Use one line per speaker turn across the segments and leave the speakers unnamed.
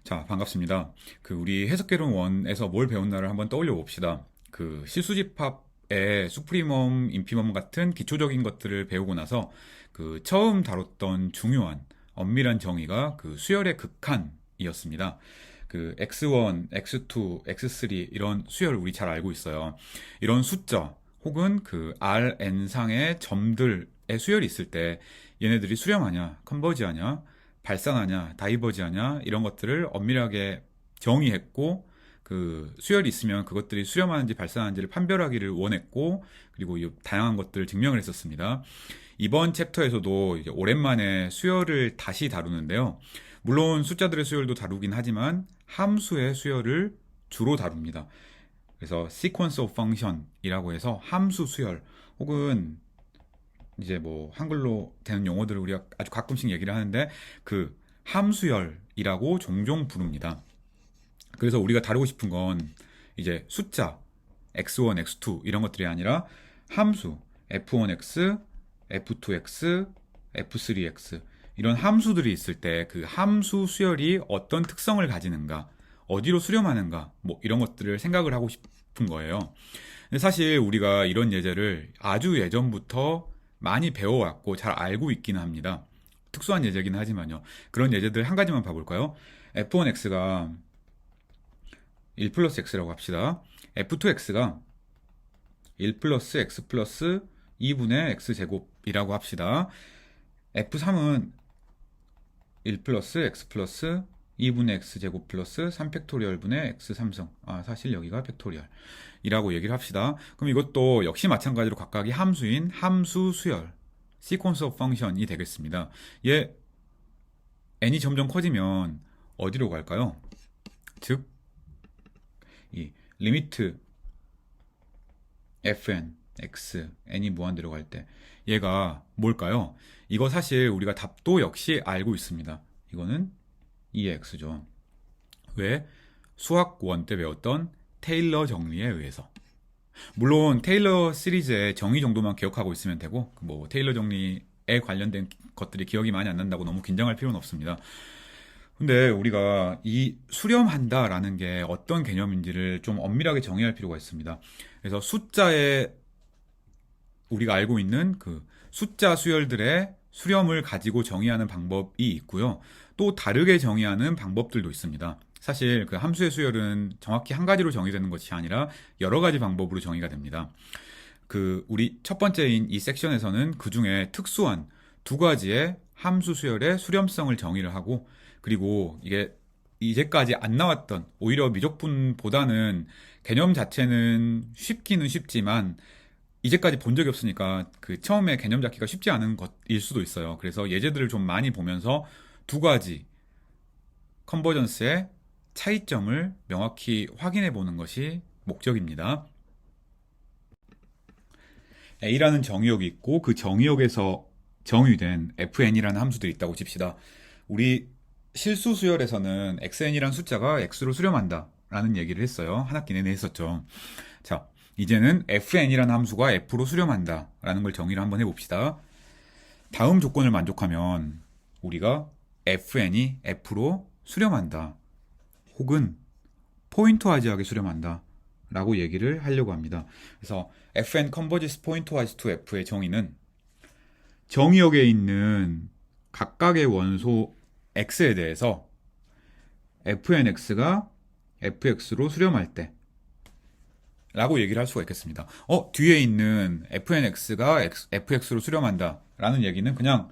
자, 반갑습니다. 우리 해석개론 1에서 뭘 배웠나를 한번 떠올려 봅시다. 실수집합의 수프리멈, 인피멈 같은 기초적인 것들을 배우고 나서 처음 다뤘던 중요한 엄밀한 정의가 수열의 극한이었습니다. x1, x2, x3 이런 수열 우리 잘 알고 있어요. 이런 숫자 혹은 Rn상의 점들의 수열이 있을 때 얘네들이 수렴하냐, 컨버지하냐, 발산하냐, 다이버지하냐 이런 것들을 엄밀하게 정의했고 수열이 있으면 그것들이 수렴하는지 발산하는지를 판별하기를 원했고 그리고 이 다양한 것들을 증명을 했었습니다. 이번 챕터에서도 이제 오랜만에 수열을 다시 다루는데요. 물론 숫자들의 수열도 다루긴 하지만 함수의 수열을 주로 다룹니다. 그래서 sequence of function이라고 해서 함수 수열 혹은 이제 뭐 한글로 되는 용어들을 우리가 아주 가끔씩 얘기를 하는데 함수열이라고 종종 부릅니다. 그래서 우리가 다루고 싶은 건 이제 숫자 x1, x2 이런 것들이 아니라 함수 f1x, f2x, f3x 이런 함수들이 있을 때 함수 수열이 어떤 특성을 가지는가, 어디로 수렴하는가 뭐 이런 것들을 생각을 하고 싶은 거예요. 근데 사실 우리가 이런 예제를 아주 예전부터 많이 배워왔고 잘 알고 있기는 합니다. 특수한 예제긴 하지만요. 그런 예제들 한 가지만 봐볼까요? f1x가 1 플러스 x라고 합시다. f2x가 1 플러스 x 플러스 2분의 x제곱이라고 합시다. f3은 1 플러스 x 플러스 2분의 x제곱 플러스 3팩토리얼분의 x3승. 사실 여기가 팩토리얼 이라고 얘기를 합시다. 그럼 이것도 역시 마찬가지로 각각이 함수인 함수 수열 sequence of function이 되겠습니다. 얘 n이 점점 커지면 어디로 갈까요? 즉 이 리미트 fn x n이 무한대로 갈 때 얘가 뭘까요? 이거 사실 우리가 답도 역시 알고 있습니다. 이거는 2x죠. 왜? 수학 1 때 배웠던 테일러 정리에 의해서. 물론 테일러 시리즈의 정의 정도만 기억하고 있으면 되고 뭐 테일러 정리에 관련된 것들이 기억이 많이 안 난다고 너무 긴장할 필요는 없습니다. 근데 우리가 이 수렴한다라는 게 어떤 개념인지를 좀 엄밀하게 정의할 필요가 있습니다. 그래서 숫자에 우리가 알고 있는 숫자 수열들의 수렴을 가지고 정의하는 방법이 있고요. 또 다르게 정의하는 방법들도 있습니다. 사실 함수의 수열은 정확히 한 가지로 정의되는 것이 아니라 여러 가지 방법으로 정의가 됩니다. 우리 첫 번째인 이 섹션에서는 그 중에 특수한 두 가지의 함수 수열의 수렴성을 정의를 하고 그리고 이게 이제까지 안 나왔던 오히려 미적분보다는 개념 자체는 쉽기는 쉽지만 이제까지 본 적이 없으니까 처음에 개념 잡기가 쉽지 않은 것일 수도 있어요. 그래서 예제들을 좀 많이 보면서 두 가지 컨버전스의 차이점을 명확히 확인해 보는 것이 목적입니다. A라는 정의역이 있고 그 정의역에서 정의된 fn이라는 함수들이 있다고 칩시다. 우리 실수 수열에서는 xn이라는 숫자가 x로 수렴한다 라는 얘기를 했어요. 한 학기 내내 했었죠. 자, 이제는 fn이라는 함수가 f로 수렴한다 라는 걸 정의를 한번 해봅시다. 다음 조건을 만족하면 우리가 fn이 f로 수렴한다 혹은 포인트와이즈하게 수렴한다 라고 얘기를 하려고 합니다. 그래서 fn converges pointwise to f의 정의는 정의역에 있는 각각의 원소 x에 대해서 fnx가 fx로 수렴할 때 라고 얘기를 할 수가 있겠습니다. 뒤에 있는 fnx가 fx로 수렴한다 라는 얘기는 그냥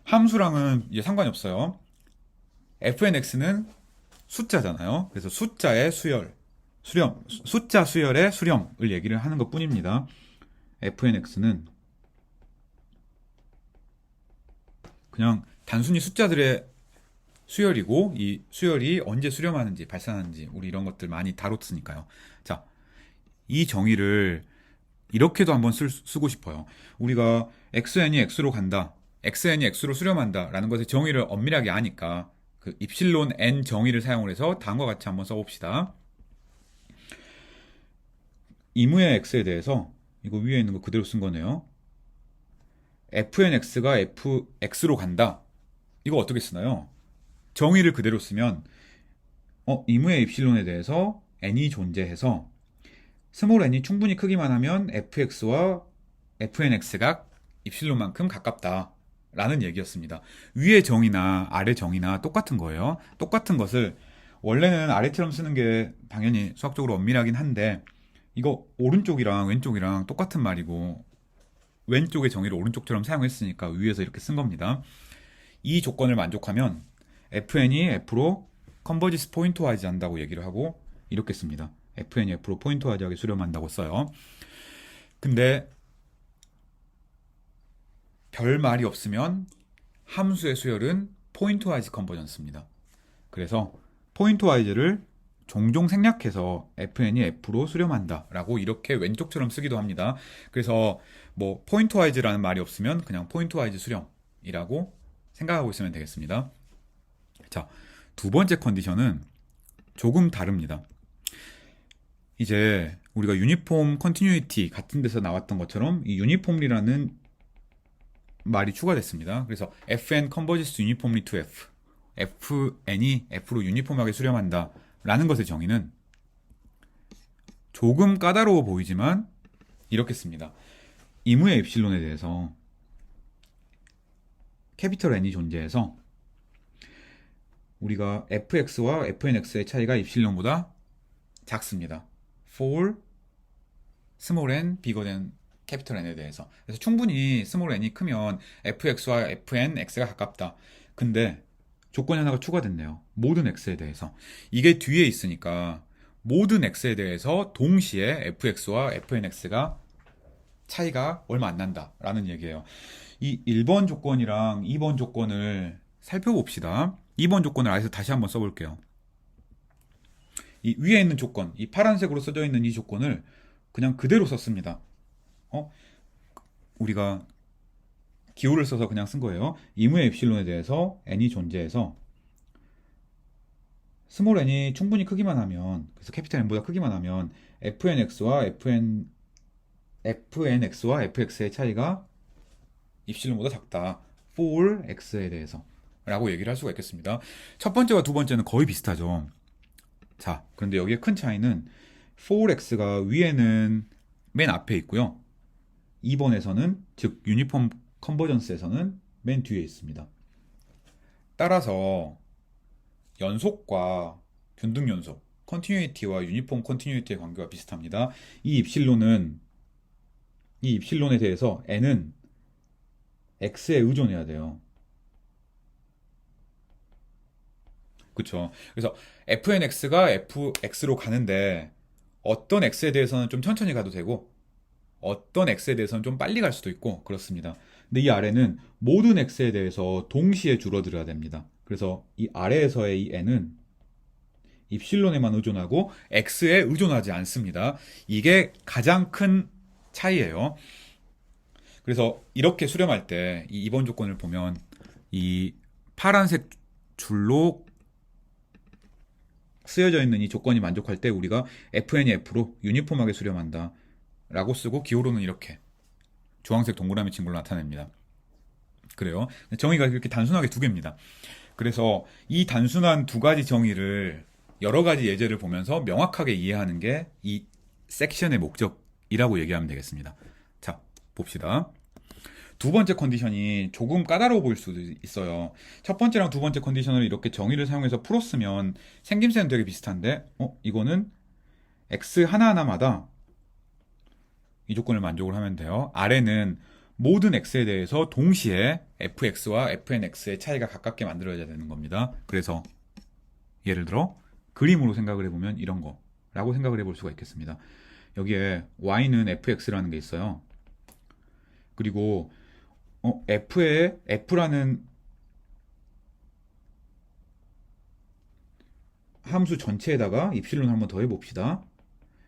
함수랑은 이제 상관이 없어요. fnx는 숫자잖아요. 그래서 숫자의 수열, 숫자 수열의 수렴을 얘기를 하는 것 뿐입니다. fnx는 그냥 단순히 숫자들의 수열이고 이 수열이 언제 수렴하는지 발산하는지 우리 이런 것들 많이 다뤘으니까요. 자, 이 정의를 이렇게도 한번 쓰고 싶어요. 우리가 xn이 x로 간다, xn이 x로 수렴한다 라는 것의 정의를 엄밀하게 아니까 입실론 n 정의를 사용을 해서 다음과 같이 한번 써봅시다. 이무의 x에 대해서 이거 위에 있는 거 그대로 쓴 거네요. fnx가 fx로 간다. 이거 어떻게 쓰나요? 정의를 그대로 쓰면 이무의 입실론에 대해서 n이 존재해서 스몰 n이 충분히 크기만 하면 fx와 fnx가 입실론만큼 가깝다 라는 얘기였습니다. 위의 정의나 아래 정의나 똑같은 거예요. 똑같은 것을 원래는 아래처럼 쓰는 게 당연히 수학적으로 엄밀하긴 한데 이거 오른쪽이랑 왼쪽이랑 똑같은 말이고 왼쪽의 정의를 오른쪽처럼 사용했으니까 위에서 이렇게 쓴 겁니다. 이 조건을 만족하면 fn이 f로 컨버지스 포인트와이즈 한다고 얘기를 하고 이렇게 씁니다. fn이 f로 포인트와이즈하게 수렴한다고 써요. 근데 별 말이 없으면 함수의 수열은 포인트와이즈 컨버전스입니다. 그래서 포인트와이즈를 종종 생략해서 fn이 f로 수렴한다 라고 이렇게 왼쪽처럼 쓰기도 합니다. 그래서 뭐 포인트와이즈라는 말이 없으면 그냥 포인트와이즈 수렴이라고 생각하고 있으면 되겠습니다. 자, 두 번째 컨디션은 조금 다릅니다. 이제 우리가 유니폼 컨티뉴이티 같은 데서 나왔던 것처럼 이 유니폼리라는 말이 추가됐습니다. 그래서 fn converges uniformly to f, fn이 f로 유니폼하게 수렴한다 라는 것의 정의는 조금 까다로워 보이지만 이렇게 씁니다. 이무의 입실론에 대해서 캐피털 n이 존재해서 우리가 fx와 fnx의 차이가 입실론보다 작습니다. for small n bigger than 캐피털 n에 대해서. 그래서 충분히 스몰 n이 크면 fx와 fnx가 가깝다. 근데 조건이 하나가 추가됐네요. 모든 x에 대해서. 이게 뒤에 있으니까 모든 x에 대해서 동시에 fx와 fnx가 차이가 얼마 안 난다 라는 얘기예요. 이 1번 조건이랑 2번 조건을 살펴봅시다. 2번 조건을 아래서 다시 한번 써볼게요. 이 위에 있는 조건, 이 파란색으로 써져 있는 이 조건을 그냥 그대로 썼습니다. 우리가 기호를 써서 그냥 쓴 거예요. 이무의 입실론에 대해서 n이 존재해서 스몰 n이 충분히 크기만 하면, 그래서 캐피탈 n보다 크기만 하면 fnx와 fnx와 fx의 차이가 입실론보다 작다. for x에 대해서 라고 얘기를 할 수가 있겠습니다. 첫 번째와 두 번째는 거의 비슷하죠. 자, 그런데 여기에 큰 차이는 for x가 위에는 맨 앞에 있고요. 2번에서는, 즉 유니폼 컨버전스에서는 맨 뒤에 있습니다. 따라서 연속과 균등연속, 컨티뉴이티와 유니폼 컨티뉴이티의 관계가 비슷합니다. 이 입실론에 대해서 n은 x에 의존해야 돼요. 그쵸? 그래서 fnx가 fx로 가는데 어떤 x에 대해서는 좀 천천히 가도 되고 어떤 x에 대해서는 좀 빨리 갈 수도 있고 그렇습니다. 근데 이 아래는 모든 x에 대해서 동시에 줄어들어야 됩니다. 그래서 이 아래에서의 이 n은 입실론에만 의존하고 x에 의존하지 않습니다. 이게 가장 큰 차이예요. 그래서 이렇게 수렴할 때 이 2번 조건을 보면 이 파란색 줄로 쓰여져 있는 이 조건이 만족할 때 우리가 fn이 f로 유니폼하게 수렴한다 라고 쓰고 기호로는 이렇게 주황색 동그라미 친구로 나타냅니다. 그래요. 정의가 이렇게 단순하게 두 개입니다. 그래서 이 단순한 두 가지 정의를 여러 가지 예제를 보면서 명확하게 이해하는 게 이 섹션의 목적이라고 얘기하면 되겠습니다. 자, 봅시다. 두 번째 컨디션이 조금 까다로워 보일 수도 있어요. 첫 번째랑 두 번째 컨디션을 이렇게 정의를 사용해서 풀었으면 생김새는 되게 비슷한데 이거는 x 하나하나마다 이 조건을 만족을 하면 돼요. 아래는 모든 x에 대해서 동시에 fx와 fnx의 차이가 가깝게 만들어야 되는 겁니다. 그래서 예를 들어 그림으로 생각을 해보면 이런 거라고 생각을 해볼 수가 있겠습니다. 여기에 y는 fx라는 게 있어요. 그리고 f라는 함수 전체에다가 입실론 한번 더 해봅시다.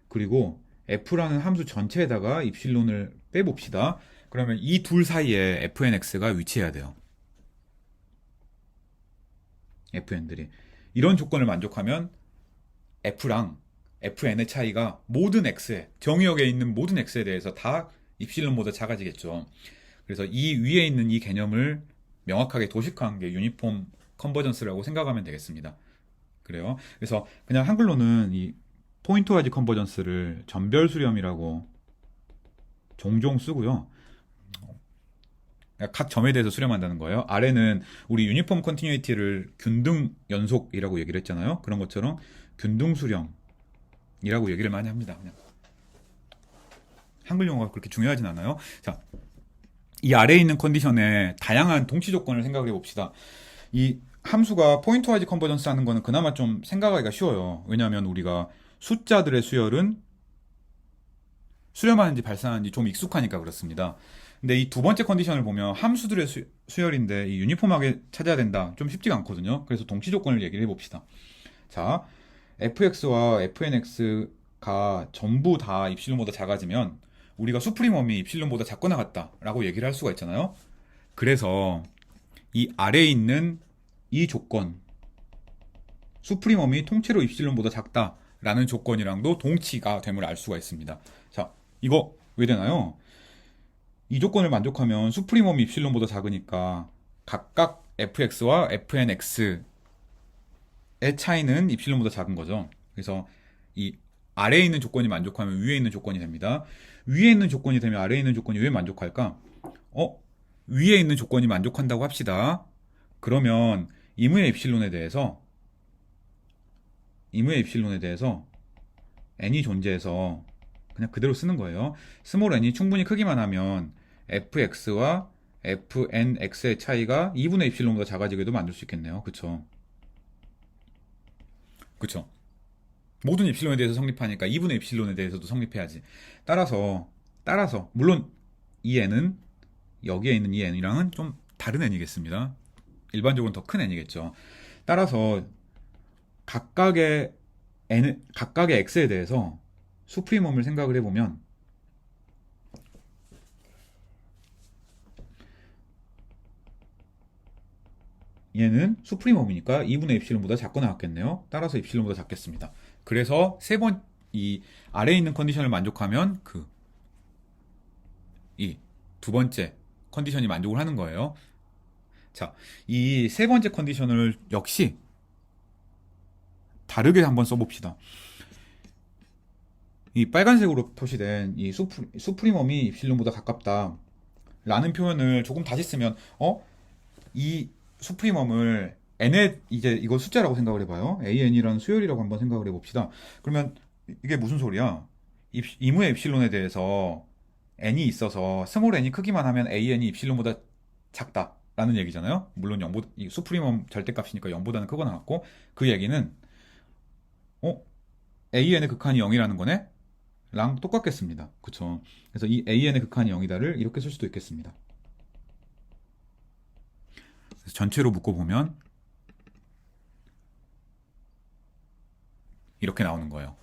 그리고 f라는 함수 전체에다가 입실론을 빼봅시다. 그러면 이 둘 사이에 fnx가 위치해야 돼요. fn들이. 이런 조건을 만족하면 f랑 fn의 차이가 모든 x에, 정의역에 있는 모든 x에 대해서 다 입실론보다 작아지겠죠. 그래서 이 위에 있는 이 개념을 명확하게 도식화한 게 유니폼 컨버전스라고 생각하면 되겠습니다. 그래요. 그래서 그냥 한글로는 이 포인트와이즈 컨버전스를 전별 수렴이라고 종종 쓰고요. 각 점에 대해서 수렴한다는 거예요. 아래는 우리 유니폼 컨티뉴이티를 균등 연속이라고 얘기를 했잖아요. 그런 것처럼 균등 수렴이라고 얘기를 많이 합니다. 그냥 한글 용어가 그렇게 중요하진 않아요. 자, 이 아래에 있는 컨디션에 다양한 동치 조건을 생각을 해봅시다. 이 함수가 포인트와이즈 컨버전스 하는 거는 그나마 좀 생각하기가 쉬워요. 왜냐하면 우리가 숫자들의 수열은 수렴하는지 발산하는지 좀 익숙하니까 그렇습니다. 근데 이 두 번째 컨디션을 보면 함수들의 수열인데 이 유니폼하게 찾아야 된다. 좀 쉽지가 않거든요. 그래서 동치 조건을 얘기를 해봅시다. 자, fx와 fnx가 전부 다 입실론보다 작아지면 우리가 수프리멈이 입실론보다 작거나 같다라고 얘기를 할 수가 있잖아요. 그래서 이 아래에 있는 이 조건, 수프리멈이 통째로 입실론보다 작다라는 조건이랑도 동치가 됨을 알 수가 있습니다. 자, 이거 왜 되나요? 이 조건을 만족하면 수프리멈이 입실론보다 작으니까 각각 fx와 fnx의 차이는 입실론보다 작은 거죠. 그래서 이 아래에 있는 조건이 만족하면 위에 있는 조건이 됩니다. 위에 있는 조건이 되면 아래에 있는 조건이 왜 만족할까? 위에 있는 조건이 만족한다고 합시다. 그러면 임의의 입실론에 대해서 n이 존재해서 그냥 그대로 쓰는 거예요. 스몰 n이 충분히 크기만 하면 fx와 fnx의 차이가 2분의 입실론보다 작아지게도 만들 수 있겠네요. 그쵸? 그쵸? 모든 입실론에 대해서 성립하니까 2분의 입실론에 대해서도 성립해야지. 따라서 물론 이 n은 여기에 있는 이 n이랑은 좀 다른 n이겠습니다. 일반적으로는 더 큰 n이겠죠. 따라서 각각의 x에 대해서 수프리멈을 생각을 해보면 얘는 수프리멈이니까 2분의 입실론보다 작거나 같겠네요. 따라서 입실론보다 작겠습니다. 그래서 이 아래에 있는 컨디션을 만족하면 이 두 번째 컨디션이 만족을 하는 거예요. 자, 이 세 번째 컨디션을 역시 다르게 한번 써봅시다. 이 빨간색으로 표시된 이 수프리멈이 입실론보다 가깝다 라는 표현을 조금 다시 쓰면 이 수프리멈을 n에 이제 이거 숫자라고 생각을 해봐요. an이라는 수열이라고 한번 생각을 해봅시다. 그러면 이게 무슨 소리야? 이무의 입실론에 대해서 n이 있어서 스몰 n이 크기만 하면 an이 입실론보다 작다라는 얘기잖아요. 물론 이 수프리멈 절대값이니까 0보다는 크거나 같고 그 얘기는 an의 극한이 0이라는 거네? 랑 똑같겠습니다. 그쵸? 그래서 이 an의 극한이 0이다를 이렇게 쓸 수도 있겠습니다. 그래서 전체로 묶어보면 이렇게 나오는 거예요.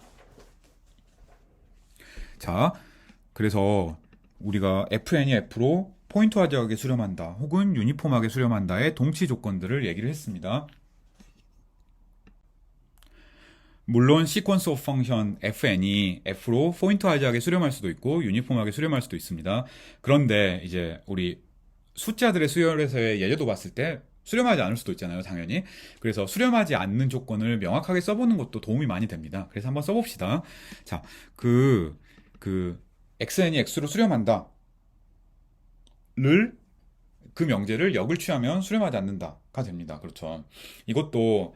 자, 그래서 우리가 fn이 f로 포인트화적하게 수렴한다 혹은 유니폼하게 수렴한다의 동치 조건들을 얘기를 했습니다. 물론 시퀀스 오브 펑션 fn이 f로 포인트화적하게 수렴할 수도 있고 유니폼하게 수렴할 수도 있습니다. 그런데 이제 우리 숫자들의 수열에서의 예제도 봤을 때 수렴하지 않을 수도 있잖아요, 당연히. 그래서 수렴하지 않는 조건을 명확하게 써보는 것도 도움이 많이 됩니다. 그래서 한번 써봅시다. 자, xn이 x로 수렴한다 그 명제를 역을 취하면 수렴하지 않는다가 됩니다. 그렇죠. 이것도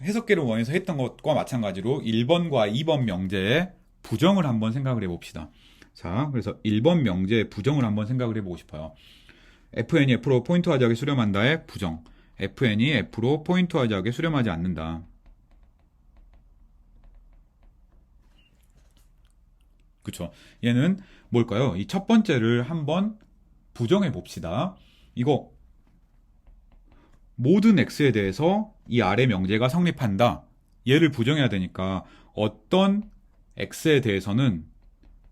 해석계를 원해서 했던 것과 마찬가지로 1번과 2번 명제의 부정을 한번 생각을 해봅시다. 자, 그래서 1번 명제의 부정을 한번 생각을 해보고 싶어요. fn이 f로 포인트화적에 수렴한다의 부정. fn이 f로 포인트화적에 수렴하지 않는다. 그쵸. 얘는 뭘까요? 이 첫 번째를 한번 부정해 봅시다. 이거 모든 x에 대해서 이 아래 명제가 성립한다. 얘를 부정해야 되니까 어떤 x에 대해서는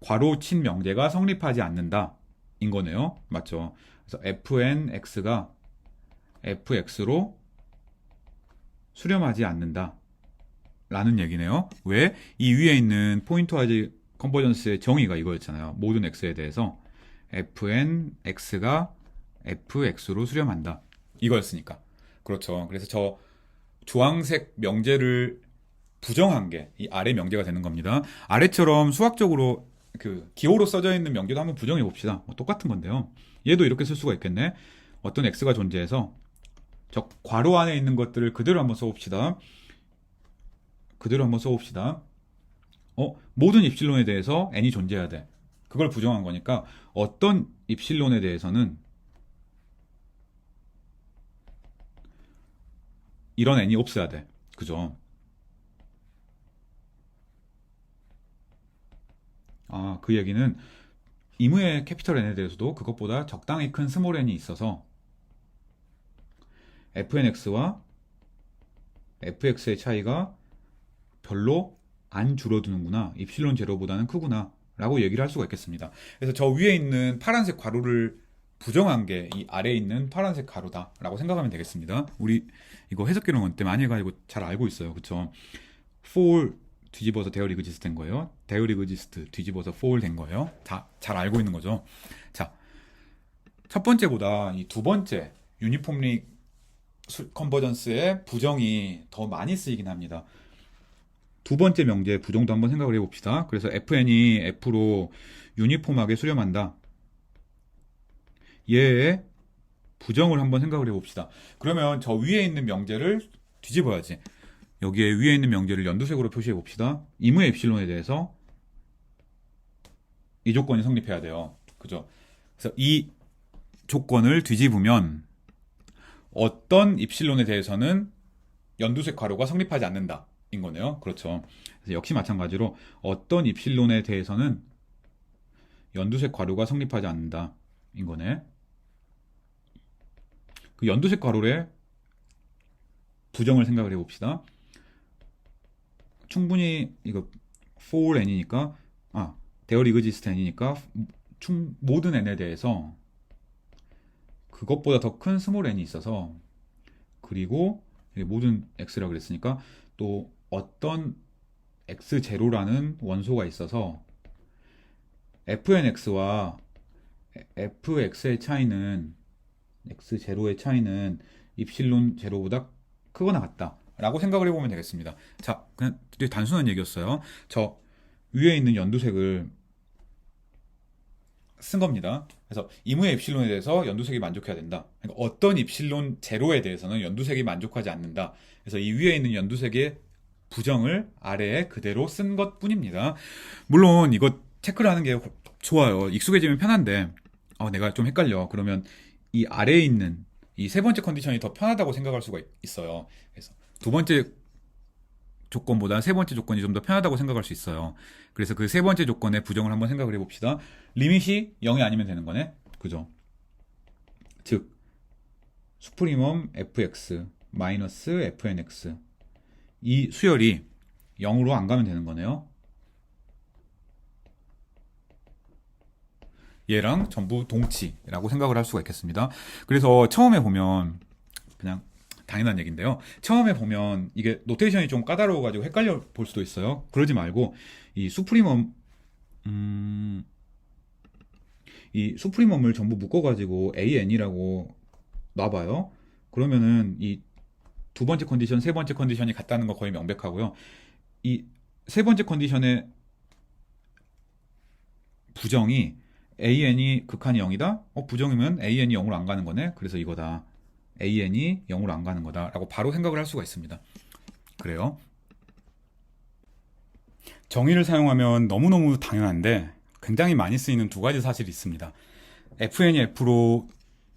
괄호 친 명제가 성립하지 않는다. 인 거네요. 맞죠? 그래서 fnx가 fx로 수렴하지 않는다. 라는 얘기네요. 왜? 이 위에 있는 포인트와이즈 컨버전스의 정의가 이거였잖아요. 모든 x에 대해서 fnx가 fx로 수렴한다. 이거였으니까. 그렇죠. 그래서 저 주황색 명제를 부정한 게 이 아래 명제가 되는 겁니다. 아래처럼 수학적으로 그 기호로 써져 있는 명제도 한번 부정해 봅시다. 뭐 똑같은 건데요. 얘도 이렇게 쓸 수가 있겠네. 어떤 x가 존재해서 저 괄호 안에 있는 것들을 그대로 한번 써봅시다. 그대로 한번 써봅시다. 모든 입실론에 대해서 n이 존재해야 돼. 그걸 부정한 거니까 어떤 입실론에 대해서는 이런 n이 없어야 돼. 그죠? 그 얘기는 임의의 캐피털 n에 대해서도 그것보다 적당히 큰 스몰 n이 있어서 fnx와 fx의 차이가 별로 안 줄어드는구나. 입실론 제로보다는 크구나. 라고 얘기를 할 수가 있겠습니다. 그래서 저 위에 있는 파란색 가로를 부정한 게 이 아래에 있는 파란색 가로다. 라고 생각하면 되겠습니다. 우리 이거 해석기론 원 때 많이 해가지고 잘 알고 있어요. 그쵸? for 뒤집어서 대열 이그지스트 된 거예요. 대열 이그지스트 뒤집어서 for 된 거예요. 다 잘 알고 있는 거죠. 자, 첫 번째보다 이 두 번째 유니폼리 컨버전스의 부정이 더 많이 쓰이긴 합니다. 두 번째 명제의 부정도 한번 생각을 해봅시다. 그래서 fn이 f로 유니폼하게 수렴한다. 얘의 부정을 한번 생각을 해봅시다. 그러면 저 위에 있는 명제를 뒤집어야지. 여기에 위에 있는 명제를 연두색으로 표시해 봅시다. 임의 엡실론에 대해서 이 조건이 성립해야 돼요. 그죠? 그래서 이 조건을 뒤집으면 어떤 입실론에 대해서는 연두색 괄호가 성립하지 않는다. 인 거네요. 그렇죠. 그래서 역시 마찬가지로 어떤 입실론에 대해서는 연두색 괄호가 성립하지 않는다. 인 거네. 그 연두색 괄호의 부정을 생각을 해봅시다. 충분히 이거 for n이니까 대열 이그지스트 n이니까 모든 n에 대해서 그것보다 더 큰 스몰 n이 있어서 그리고 모든 x라 그랬으니까 또 어떤 x0라는 원소가 있어서 fnx와 fx의 차이는 x0의 차이는 입실론 제로보다 크거나 같다 라고 생각을 해보면 되겠습니다. 자, 그냥 되게 단순한 얘기였어요. 저 위에 있는 연두색을 쓴 겁니다. 그래서 임의의 입실론에 대해서 연두색이 만족해야 된다. 그러니까 어떤 입실론 제로에 대해서는 연두색이 만족하지 않는다. 그래서 이 위에 있는 연두색의 부정을 아래에 그대로 쓴 것 뿐입니다. 물론 이거 체크를 하는 게 좋아요. 익숙해지면 편한데 내가 좀 헷갈려. 그러면 이 아래에 있는 이 세 번째 컨디션이 더 편하다고 생각할 수가 있어요. 그래서 두 번째 조건보다 세 번째 조건이 좀 더 편하다고 생각할 수 있어요. 그래서 그 세 번째 조건의 부정을 한번 생각을 해봅시다. 리밋이 0이 아니면 되는 거네. 그죠? 즉 수프리멈 fx 마이너스 fnx 이 수열이 0으로 안 가면 되는 거네요. 얘랑 전부 동치라고 생각을 할 수가 있겠습니다. 그래서 처음에 보면 그냥 당연한 얘기인데요. 처음에 보면 이게 노테이션이 좀 까다로워가지고 헷갈려 볼 수도 있어요. 그러지 말고 이 수프리멈을 전부 묶어가지고 AN이라고 놔봐요. 그러면은 이 두 번째 컨디션, 세 번째 컨디션이 같다는 거 거의 명백하고요. 이 세 번째 컨디션의 부정이 AN이 극한이 0이다? 부정이면 AN이 0으로 안 가는 거네? 그래서 이거다. AN이 0으로 안 가는 거다. 라고 바로 생각을 할 수가 있습니다. 그래요. 정의를 사용하면 너무너무 당연한데 굉장히 많이 쓰이는 두 가지 사실이 있습니다. FN이 F로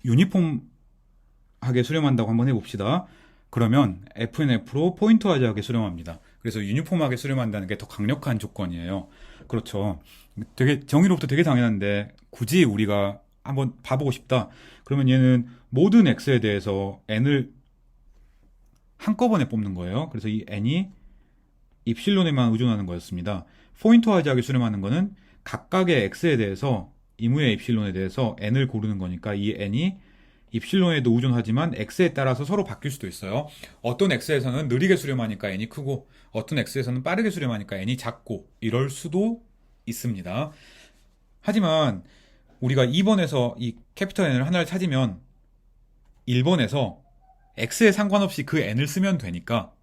유니폼하게 수렴한다고 한번 해봅시다. 그러면 FNF로 포인트와이즈하게 수렴합니다. 그래서 유니폼하게 수렴한다는 게 더 강력한 조건이에요. 그렇죠. 되게 정의로부터 되게 당연한데 굳이 우리가 한번 봐보고 싶다. 그러면 얘는 모든 x에 대해서 n을 한꺼번에 뽑는 거예요. 그래서 이 n이 입실론에만 의존하는 거였습니다. 포인트와이즈하게 수렴하는 거는 각각의 x에 대해서 임의의 입실론에 대해서 n을 고르는 거니까 이 n이 입실론에도 의존하지만 x에 따라서 서로 바뀔 수도 있어요. 어떤 x에서는 느리게 수렴하니까 n이 크고 어떤 x에서는 빠르게 수렴하니까 n이 작고 이럴 수도 있습니다. 하지만 우리가 2번에서 이 캐피털 n을 하나를 찾으면 1번에서 x에 상관없이 그 n을 쓰면 되니까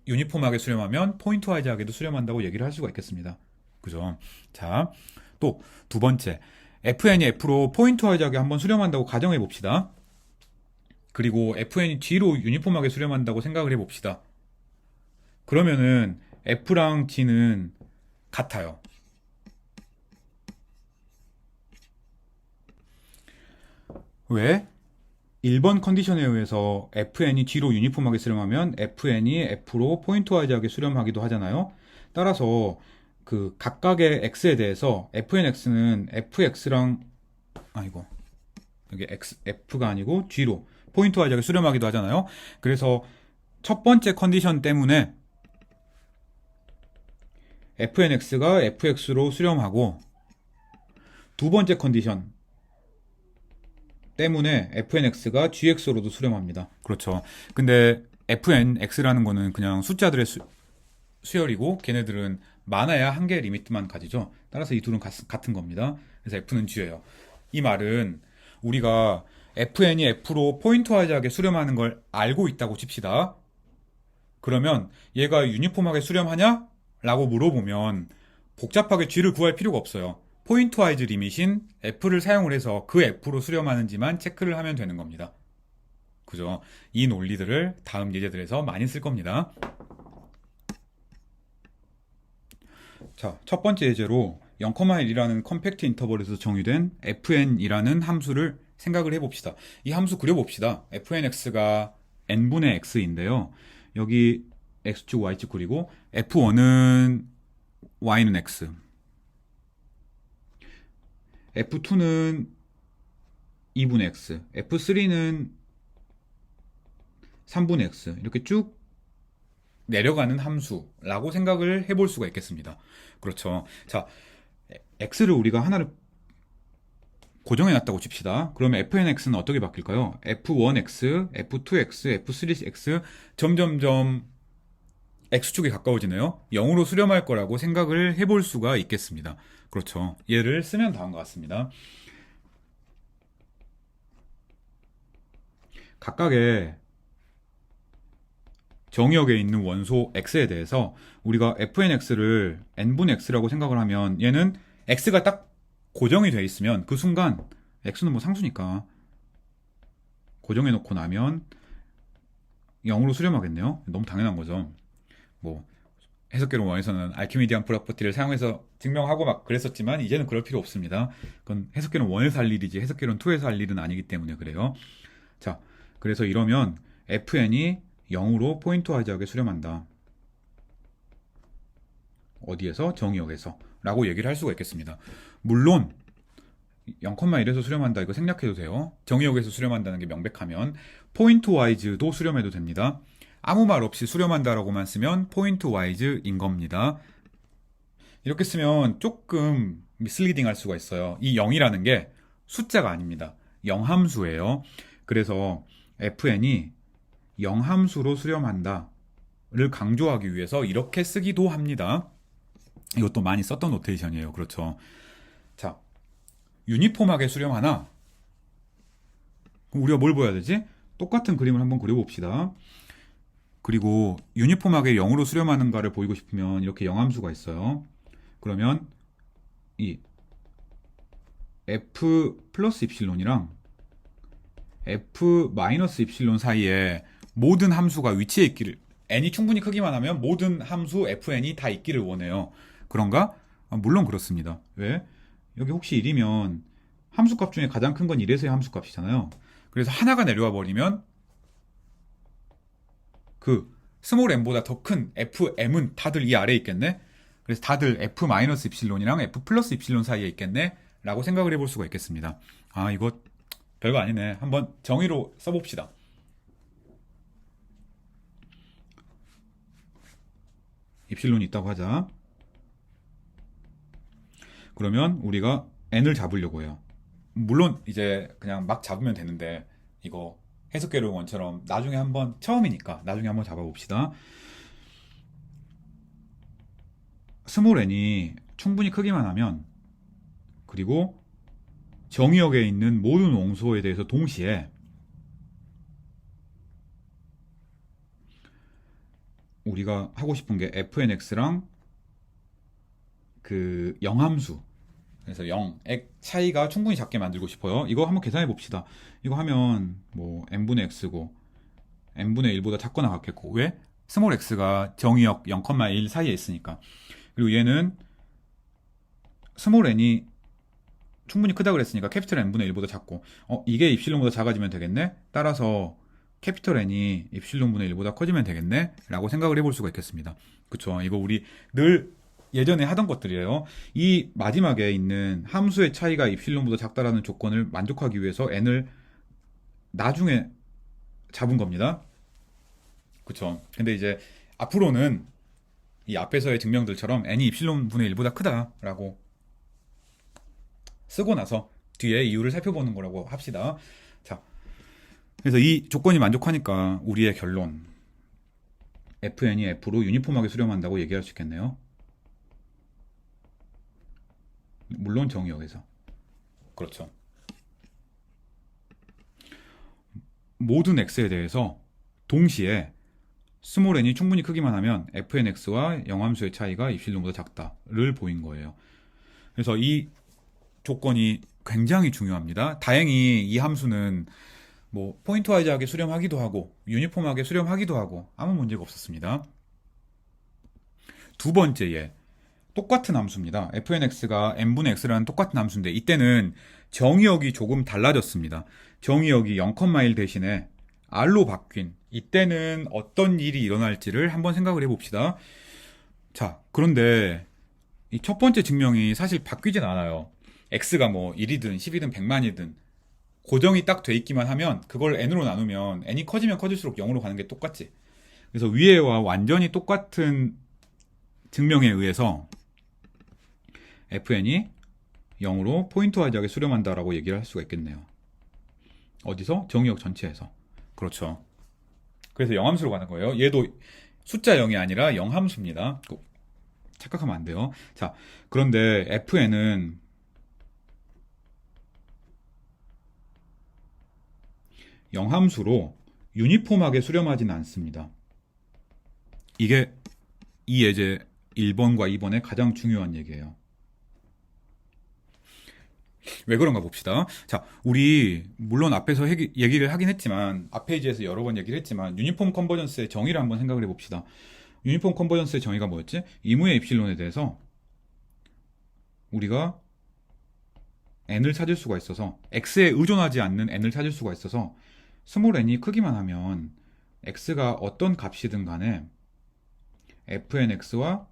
유니폼하게 수렴하면 포인트 와이즈하게도 수렴한다고 얘기를 할 수가 있겠습니다. 그죠? 자, 또 두 번째, fn이 f로 포인트 와이즈하게 한번 수렴한다고 가정해 봅시다. 그리고 fn이 g로 유니폼하게 수렴한다고 생각을 해 봅시다. 그러면은 f랑 g는 같아요. 왜? 1번 컨디션에 의해서 fn이 g로 유니폼하게 수렴하면 fn이 f로 포인트 와이즈하게 수렴하기도 하잖아요. 따라서 그 각각의 x에 대해서 fnx는 fx랑 아이고 여기 f가 아니고 g로 포인트 와이즈하게 수렴하기도 하잖아요. 그래서 첫 번째 컨디션 때문에 fnx가 fx로 수렴하고 두 번째 컨디션 때문에 fnx가 gx로도 수렴합니다. 그렇죠. 근데 fnx라는 거는 그냥 숫자들의 수열이고 걔네들은 많아야 한 개의 리미트만 가지죠. 따라서 이 둘은 같은 겁니다. 그래서 f는 g예요. 이 말은 우리가 fn이 f로 포인트 와이즈하게 수렴하는 걸 알고 있다고 칩시다. 그러면 얘가 유니폼하게 수렴하냐? 라고 물어보면 복잡하게 g를 구할 필요가 없어요. 포인트 와이즈 리밋인 f를 사용을 해서 그 f로 수렴하는지만 체크를 하면 되는 겁니다. 그죠? 이 논리들을 다음 예제들에서 많이 쓸 겁니다. 자, 첫 번째 예제로 0,1이라는 컴팩트 인터벌에서 정의된 fn이라는 함수를 생각을 해봅시다. 이 함수 그려봅시다. fnx가 n분의 x인데요. 여기 x축, y축 그리고 f1은 y는 x, f2는 2분의 x, f3는 3분의 x 이렇게 쭉 내려가는 함수라고 생각을 해볼 수가 있겠습니다. 그렇죠. 자, x를 우리가 하나를 고정해놨다고 칩시다. 그러면 fnx는 어떻게 바뀔까요? f1x, f2x, f3x 점점점 x축에 가까워지네요. 0으로 수렴할 거라고 생각을 해볼 수가 있겠습니다. 그렇죠. 얘를 쓰면 다음과 같습니다. 각각의 정의역에 있는 원소 x에 대해서 우리가 fnx를 n분의 x라고 생각을 하면 얘는 x가 딱 고정이 되어 있으면 그 순간 x는 뭐 상수니까 고정해 놓고 나면 0으로 수렴하겠네요. 너무 당연한 거죠. 뭐 해석계론 1에서는 알키미디안 프로퍼티를 사용해서 증명하고 막 그랬었지만 이제는 그럴 필요 없습니다. 그건 해석계론 1에서 할 일이지 해석계론 2에서 할 일은 아니기 때문에 그래요. 자, 그래서 이러면 fn이 0으로 포인트 와이즈하게 수렴한다. 어디에서? 정의역에서 라고 얘기를 할 수가 있겠습니다. 물론 0,1에서 수렴한다 이거 생략해도 돼요. 정의역에서 수렴한다는 게 명백하면 포인트 와이즈도 수렴해도 됩니다. 아무 말 없이 수렴한다라고만 쓰면 포인트 와이즈인 겁니다. 이렇게 쓰면 조금 미슬리딩 할 수가 있어요. 이 0이라는 게 숫자가 아닙니다. 0함수예요. 그래서 fn이 0함수로 수렴한다를 강조하기 위해서 이렇게 쓰기도 합니다. 이것도 많이 썼던 노테이션이에요. 그렇죠. 자, 유니폼하게 수렴하나? 그럼 우리가 뭘 보여야 되지? 똑같은 그림을 한번 그려봅시다. 그리고 유니폼하게 0으로 수렴하는가를 보이고 싶으면 이렇게 0함수가 있어요. 그러면 이 f 플러스 입실론이랑 f 마이너스 입실론 사이에 모든 함수가 위치해 있기를, n이 충분히 크기만 하면 모든 함수 fn이 다 있기를 원해요. 그런가? 물론 그렇습니다. 왜? 여기 혹시 1이면 함수값 중에 가장 큰 건 1에서의 함수값이잖아요. 그래서 하나가 내려와 버리면 그 스몰 m보다 더 큰 fm은 다들 이 아래에 있겠네? 그래서 다들 f 마이너스 입실론이랑 f 플러스 입실론 사이에 있겠네? 라고 생각을 해볼 수가 있겠습니다. 아, 이거 별거 아니네. 한번 정의로 써봅시다. 입실론이 있다고 하자. 그러면 우리가 n을 잡으려고 해요. 물론 이제 그냥 막 잡으면 되는데 이거 해석계론 원처럼 나중에 한번, 처음이니까 나중에 한번 잡아봅시다. 스몰 n이 충분히 크기만 하면, 그리고 정의역에 있는 모든 옹소에 대해서 동시에 우리가 하고 싶은 게 fnx랑 그 영함수, 그래서 0의 차이가 충분히 작게 만들고 싶어요. 이거 한번 계산해 봅시다. 이거 하면 뭐 n분의 x고 n분의 1보다 작거나 같겠고, 왜? 스몰 x가 정의역 0,1 사이에 있으니까. 그리고 얘는 스몰 n이 충분히 크다 그랬으니까 캐피털 n분의 1보다 작고, 이게 입실론보다 작아지면 되겠네? 따라서 캐피털 n이 입실론분의 1보다 커지면 되겠네? 라고 생각을 해볼 수가 있겠습니다. 그쵸? 이거 우리 늘 예전에 하던 것들이에요. 이 마지막에 있는 함수의 차이가 입실론보다 작다라는 조건을 만족하기 위해서 n을 나중에 잡은 겁니다. 그쵸? 근데 이제 앞으로는 이 앞에서의 증명들처럼 n이 입실론분의 1보다 크다라고 쓰고 나서 뒤에 이유를 살펴보는 거라고 합시다. 자, 그래서 이 조건이 만족하니까 우리의 결론, fn이 f로 유니폼하게 수렴한다고 얘기할 수 있겠네요. 물론 정의역에서. 그렇죠. 모든 x에 대해서 동시에 스몰 n이 충분히 크기만 하면 fnx와 영함수의 차이가 입실론보다 작다를 보인 거예요. 그래서 이 조건이 굉장히 중요합니다. 다행히 이 함수는 뭐 포인트와이즈하게 수렴하기도 하고 유니폼하게 수렴하기도 하고 아무 문제가 없었습니다. 두 번째 예, 똑같은 함수입니다. fnx가 n분의 x라는 똑같은 함수인데 이때는 정의역이 조금 달라졌습니다. 정의역이 0,1 대신에 r로 바뀐, 이때는 어떤 일이 일어날지를 한번 생각을 해봅시다. 자, 그런데 이 첫 번째 증명이 사실 바뀌진 않아요. x가 뭐 1이든 10이든 100만이든 고정이 딱 돼 있기만 하면 그걸 n으로 나누면 n이 커지면 커질수록 0으로 가는 게 똑같지. 그래서 위에와 완전히 똑같은 증명에 의해서 fn이 0으로 포인트와이즈하게 수렴한다라고 얘기를 할 수가 있겠네요. 어디서? 정의역 전체에서. 그렇죠. 그래서 영함수로 가는 거예요. 얘도 숫자 0이 아니라 영함수입니다. 착각하면 안 돼요. 자, 그런데 fn은 영함수로 유니폼하게 수렴하지는 않습니다. 이게 이 예제 1번과 2번의 가장 중요한 얘기예요. 왜 그런가 봅시다. 자, 우리 물론 앞에서 얘기를 하긴 했지만, 앞 페이지에서 여러 번 얘기를 했지만 유니폼 컨버전스의 정의를 한번 생각을 해봅시다. 유니폼 컨버전스의 정의가 뭐였지? 이무의 입실론에 대해서 우리가 n을 찾을 수가 있어서, x에 의존하지 않는 n을 찾을 수가 있어서 스몰 n이 크기만 하면 x가 어떤 값이든 간에 fnx와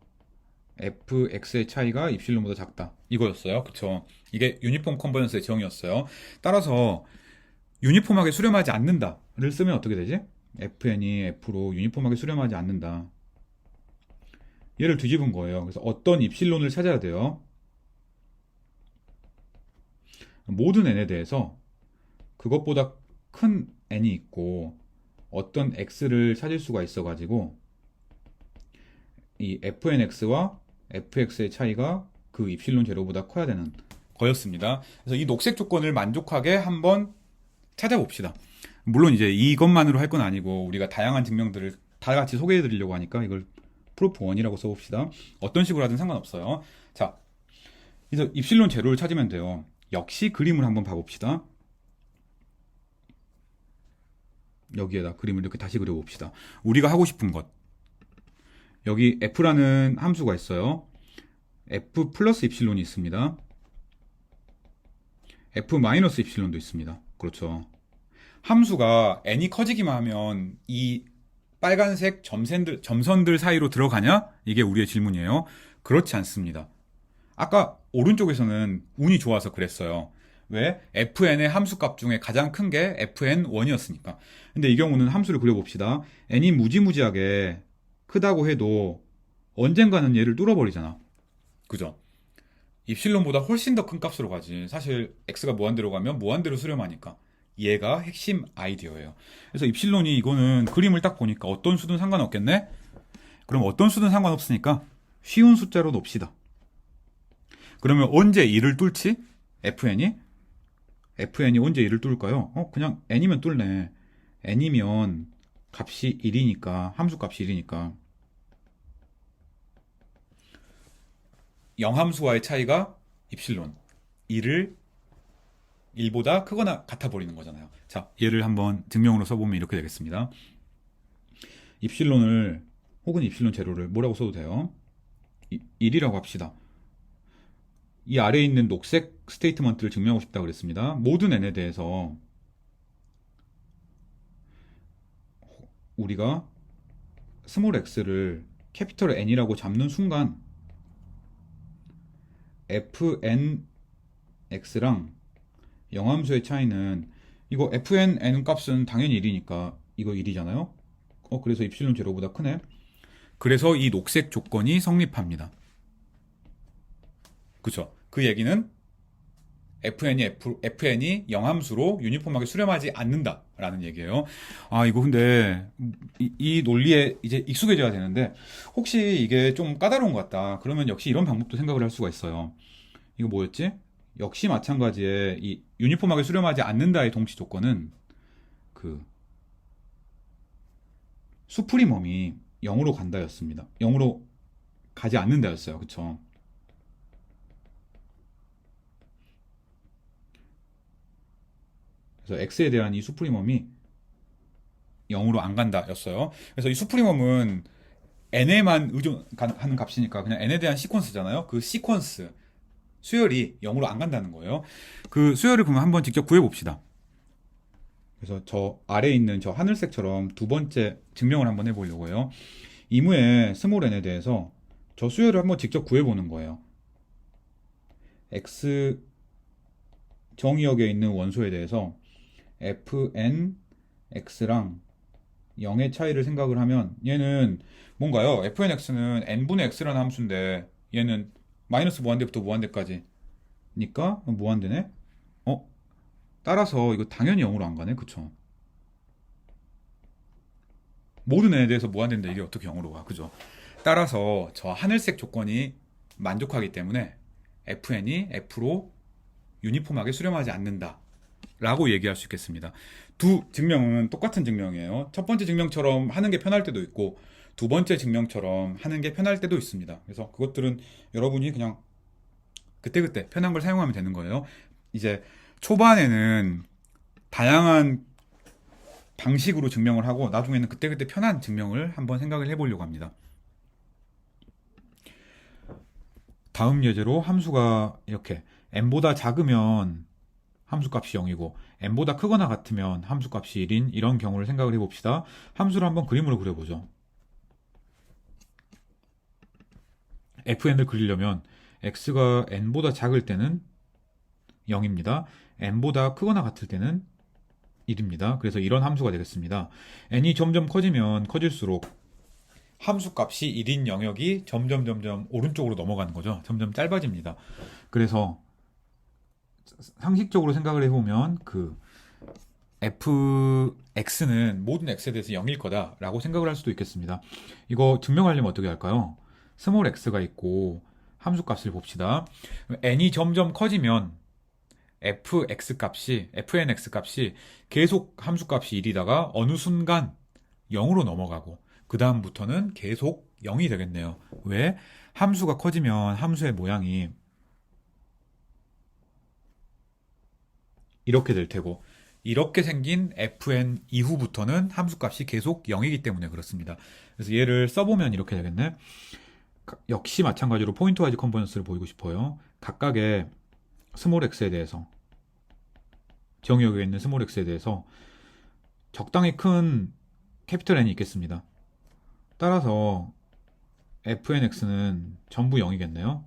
fx의 차이가 입실론보다 작다, 이거였어요. 그쵸? 이게 유니폼 컨버전스의 정의였어요. 따라서 유니폼하게 수렴하지 않는다를 쓰면 어떻게 되지? fn이 f로 유니폼하게 수렴하지 않는다, 얘를 뒤집은 거예요. 그래서 어떤 입실론을 찾아야 돼요. 모든 n에 대해서 그것보다 큰 n이 있고 어떤 x를 찾을 수가 있어가지고 이 fnx와 fx의 차이가 그 입실론 제로보다 커야 되는 거였습니다. 그래서 이 녹색 조건을 만족하게 한번 찾아봅시다. 물론 이제 이것만으로 할 건 아니고 우리가 다양한 증명들을 다 같이 소개해 드리려고 하니까 이걸 프로프 1이라고 써봅시다. 어떤 식으로 하든 상관없어요. 자, 그래서 입실론 제로를 찾으면 돼요. 역시 그림을 한번 봐봅시다. 여기에다 그림을 이렇게 다시 그려봅시다. 우리가 하고 싶은 것, 여기 f라는 함수가 있어요. f 플러스 입실론이 있습니다. f 마이너스 입실론도 있습니다. 그렇죠. 함수가 n이 커지기만 하면 이 빨간색 점선들 사이로 들어가냐? 이게 우리의 질문이에요. 그렇지 않습니다. 아까 오른쪽에서는 운이 좋아서 그랬어요. 왜? fn의 함수값 중에 가장 큰 게 fn1이었으니까. 근데 이 경우는 함수를 그려봅시다. n이 무지무지하게 크다고 해도 언젠가는 얘를 뚫어버리잖아. 그죠? 입실론보다 훨씬 더 큰 값으로 가지. 사실 x가 무한대로 가면 무한대로 수렴하니까. 얘가 핵심 아이디어예요. 그래서 입실론이, 이거는 그림을 딱 보니까 어떤 수든 상관없겠네? 그럼 어떤 수든 상관없으니까 쉬운 숫자로 놉시다. 그러면 언제 1을 뚫지? fn이 언제 1을 뚫을까요? 그냥 n이면 뚫네. n이면 값이 1이니까, 함수 값이 1이니까 영함수와의 차이가 입실론. 1을 1보다 크거나 같아 버리는 거잖아요. 자, 얘를 한번 증명으로 써보면 이렇게 되겠습니다. 입실론을 혹은 입실론 제로를 뭐라고 써도 돼요. 1이라고 합시다. 이 아래에 있는 녹색 스테이트먼트를 증명하고 싶다고 그랬습니다. 모든 n에 대해서 우리가 스몰 x를 캐피털 N이라고 잡는 순간 fn x랑 영함수의 차이는 이거 fn n 값은 당연히 1이니까 이거 1이잖아요. 그래서 입실론 제로보다 크네. 그래서 이 녹색 조건이 성립합니다. 그쵸? 그 얘기는 FN이 영함수로 유니폼하게 수렴하지 않는다라는 얘기예요. 아, 이거 근데 이 논리에 이제 익숙해져야 되는데 혹시 이게 좀 까다로운 것 같다. 그러면 역시 이런 방법도 생각을 할 수가 있어요. 이거 뭐였지? 역시 마찬가지에 이 유니폼하게 수렴하지 않는다의 동치 조건은 그 수프리멈이 0으로 간다였습니다. 0으로 가지 않는다였어요. 그쵸? 그래서 x에 대한 이 수프리멈이 0으로 안 간다였어요. 그래서 이 수프리멈은 n에만 의존하는 값이니까 그냥 n에 대한 시퀀스잖아요. 그 시퀀스 수열이 0으로 안 간다는 거예요. 그 수열을 그러면 한번 직접 구해봅시다. 그래서 저 아래에 있는 저 하늘색처럼 두 번째 증명을 한번 해보려고 해요. 이무의 스몰 n에 대해서 저 수열을 한번 직접 구해보는 거예요. x 정의역에 있는 원소에 대해서 fn x랑 0의 차이를 생각을 하면 얘는 뭔가요? fnx는 n분의 x라는 함수인데 얘는 마이너스 무한대부터 무한대까지 니까 무한대네? 따라서 이거 당연히 0으로 안 가네. 그쵸? 모든 n에 대해서 무한대인데 이게 어떻게 0으로 가? 그죠? 따라서 저 하늘색 조건이 만족하기 때문에 fn이 f로 유니폼하게 수렴하지 않는다 라고 얘기할 수 있겠습니다. 두 증명은 똑같은 증명이에요. 첫 번째 증명처럼 하는 게 편할 때도 있고 두 번째 증명처럼 하는 게 편할 때도 있습니다. 그래서 그것들은 여러분이 그냥 그때그때 편한 걸 사용하면 되는 거예요. 이제 초반에는 다양한 방식으로 증명을 하고 나중에는 그때그때 편한 증명을 한번 생각을 해보려고 합니다. 다음 예제로 함수가 이렇게 n보다 작으면 함수값이 0이고 n보다 크거나 같으면 함수값이 1인 이런 경우를 생각을 해봅시다. 함수를 한번 그림으로 그려보죠. fn을 그리려면 x가 n보다 작을 때는 0입니다. n보다 크거나 같을 때는 1입니다. 그래서 이런 함수가 되겠습니다. n이 점점 커지면 커질수록 함수값이 1인 영역이 점점 오른쪽으로 넘어가는 거죠. 점점 짧아집니다. 그래서 상식적으로 생각을 해보면 그 fx는 모든 x에 대해서 0일 거다라고 생각을 할 수도 있겠습니다. 이거 증명하려면 어떻게 할까요? 스몰 x가 있고 함수값을 봅시다. n이 점점 커지면 fnx 값이 계속 함수값이 1이다가 어느 순간 0으로 넘어가고 그 다음부터는 계속 0이 되겠네요. 왜? 함수가 커지면 함수의 모양이 이렇게 될 테고 이렇게 생긴 fn 이후부터는 함수값이 계속 0이기 때문에 그렇습니다. 그래서 얘를 써보면 이렇게 되겠네. 역시 마찬가지로 포인트 와이즈 컨버전스를 보이고 싶어요. 각각의 스몰 x에 대해서 정의역에 있는 스몰 x에 대해서 적당히 큰 캐피털 n이 있겠습니다. 따라서 fnx는 전부 0이겠네요.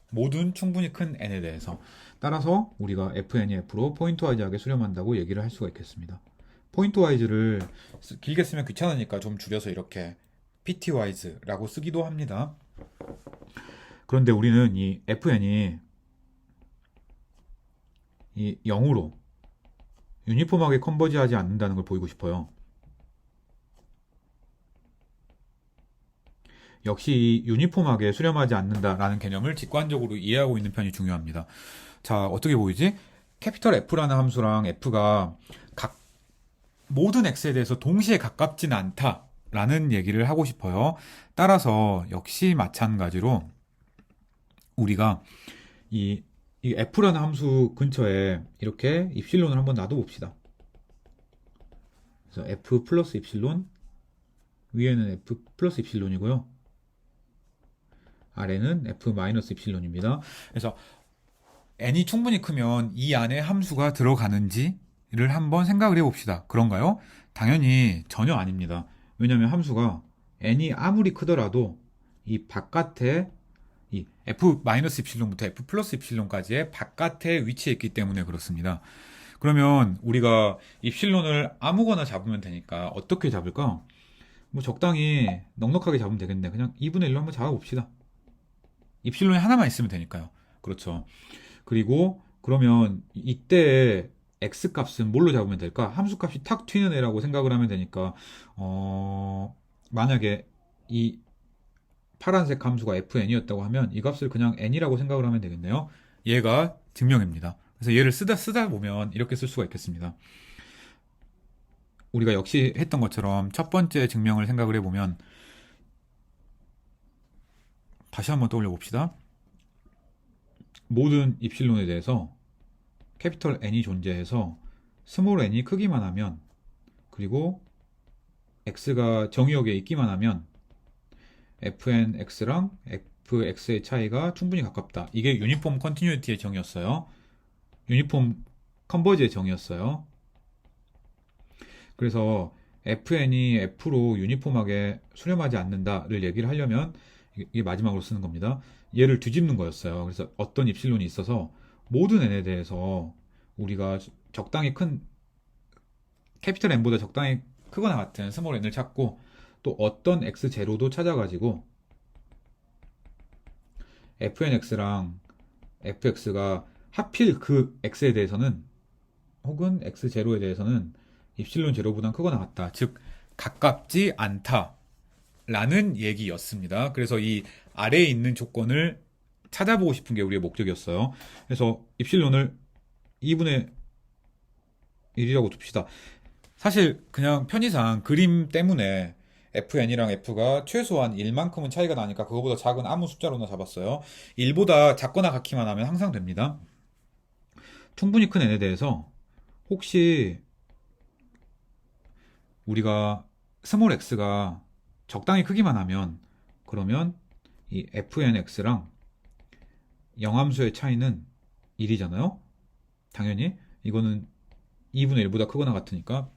모든 충분히 큰 n에 대해서. 따라서 우리가 fn이 f로 포인트 와이즈하게 수렴한다고 얘기를 할 수가 있겠습니다. 포인트 와이즈를 길게 쓰면 귀찮으니까 좀 줄여서 이렇게 pt 와이즈라고 쓰기도 합니다. 그런데 우리는 이 fn이 이 0으로 유니폼하게 컨버지하지 않는다는 걸 보이고 싶어요. 역시 유니폼하게 수렴하지 않는다라는 개념을 직관적으로 이해하고 있는 편이 중요합니다. 자, 어떻게 보이지? 캐피털 F라는 함수랑 F가 모든 X에 대해서 동시에 가깝지는 않다 라는 얘기를 하고 싶어요. 따라서 역시 마찬가지로 우리가 이 f라는 함수 근처에 이렇게 입실론을 한번 놔둬 봅시다. 그래서 f 플러스 입실론, 위에는 f 플러스 입실론이고요. 아래는 f 마이너스 입실론입니다. 그래서 n이 충분히 크면 이 안에 함수가 들어가는지를 한번 생각을 해봅시다. 그런가요? 당연히 전혀 아닙니다. 왜냐하면 함수가 n이 아무리 크더라도 이 바깥에 이 f-입실론부터 f 플러스 입실론까지의 바깥에 위치해 있기 때문에 그렇습니다. 그러면 우리가 입실론을 아무거나 잡으면 되니까 어떻게 잡을까? 뭐 적당히 넉넉하게 잡으면 되겠네. 그냥 2분의 1로 한번 잡아봅시다. 입실론이 하나만 있으면 되니까요. 그렇죠. 그리고 그러면 이때 x 값은 뭘로 잡으면 될까? 함수 값이 탁 튀는 애라고 생각을 하면 되니까 만약에 이 파란색 함수가 fn이었다고 하면 이 값을 그냥 n이라고 생각을 하면 되겠네요. 얘가 증명입니다. 그래서 얘를 쓰다 보면 이렇게 쓸 수가 있겠습니다. 우리가 역시 했던 것처럼 첫 번째 증명을 생각을 해보면 다시 한번 떠올려 봅시다. 모든 입실론에 대해서 캐피털 N이 존재해서 스몰 n이 크기만 하면, 그리고 x가 정의역에 있기만 하면 fnx랑 fx의 차이가 충분히 가깝다. 이게 유니폼 컨티뉴티의 정의였어요. 유니폼 컨버지의 정의였어요. 그래서 fn이 f로 유니폼하게 수렴하지 않는다를 얘기를 하려면 이게 마지막으로 쓰는 겁니다. 얘를 뒤집는 거였어요. 그래서 어떤 입실론이 있어서 모든 n에 대해서 우리가 적당히 큰 캐피털 n보다 적당히 크거나 같은 스몰 n을 찾고, 또 어떤 x0도 찾아가지고 fnx랑 fx가 하필 그 x에 대해서는, 혹은 x0에 대해서는 입실론 제로보다 크거나 같다, 즉 가깝지 않다 라는 얘기였습니다. 그래서 이 아래에 있는 조건을 찾아보고 싶은 게 우리의 목적이었어요. 그래서 입실론을 2분의 1이라고 둡시다. 사실 그냥 편의상 그림 때문에 fn이랑 f가 최소한 1만큼은 차이가 나니까 그거보다 작은 아무 숫자로나 잡았어요. 1보다 작거나 같기만 하면 항상 됩니다. 충분히 큰 n에 대해서 혹시 우리가 스몰 x가 적당히 크기만 하면, 그러면 이 fnx랑 영함수의 차이는 1이잖아요. 당연히 이거는 2분의 1보다 크거나 같으니까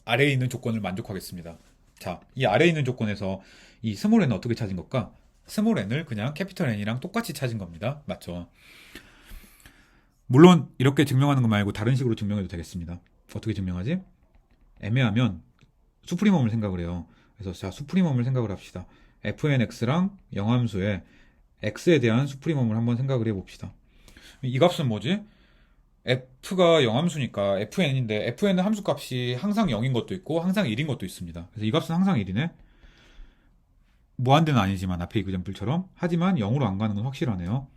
아래에 있는 조건을 만족하겠습니다. 자, 이 아래에 있는 조건에서 이 스몰 n은 어떻게 찾은 걸까? 스몰 n을 그냥 캐피털 n이랑 똑같이 찾은 겁니다. 맞죠? 물론 이렇게 증명하는 거 말고 다른 식으로 증명해도 되겠습니다. 어떻게 증명하지? 애매하면 수프리멈을 생각을 해요. 그래서 자, 수프리멈을 생각을 합시다. fnx랑 영함수의 x에 대한 수프리멈을 한번 생각을 해봅시다. 이 값은 뭐지? f가 영함수니까 fn인데 fn은 함수값이 항상 0인 것도 있고 항상 1인 것도 있습니다. 그래서 이 값은 항상 1이네. 무한대는 아니지만 앞에 이그젠플처럼, 하지만 0으로 안 가는 건 확실하네요.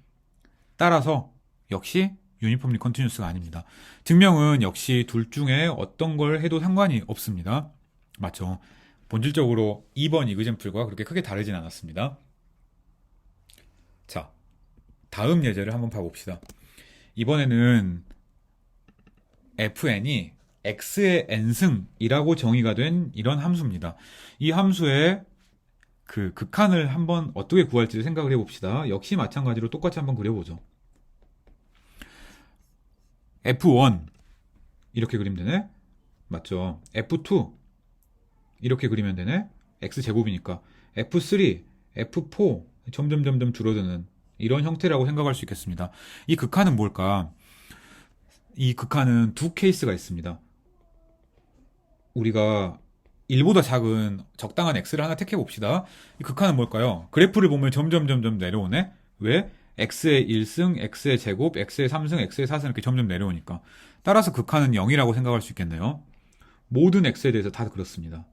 따라서 역시 유니폼리 컨티뉴스가 아닙니다. 증명은 역시 둘 중에 어떤 걸 해도 상관이 없습니다. 맞죠? 본질적으로 2번 이그젠플과 그렇게 크게 다르진 않았습니다. 자, 다음 예제를 한번 봐봅시다. 이번에는 fn이 x의 n승이라고 정의가 된 이런 함수입니다. 이 함수의 그 극한을 한번 어떻게 구할지 생각을 해봅시다. 역시 마찬가지로 똑같이 한번 그려보죠. f1 이렇게 그리면 되네. 맞죠? f2 이렇게 그리면 되네. x제곱이니까. f3, f4 점점 줄어드는 이런 형태라고 생각할 수 있겠습니다. 이 극한은 뭘까? 이 극한은 두 케이스가 있습니다. 우리가 1보다 작은 적당한 x를 하나 택해 봅시다. 이 극한은 뭘까요? 그래프를 보면 점점 내려오네. 왜? x의 1승, x의 제곱, x의 3승, x의 4승 이렇게 점점 내려오니까. 따라서 극한은 0이라고 생각할 수 있겠네요. 모든 x에 대해서 다 그렇습니다.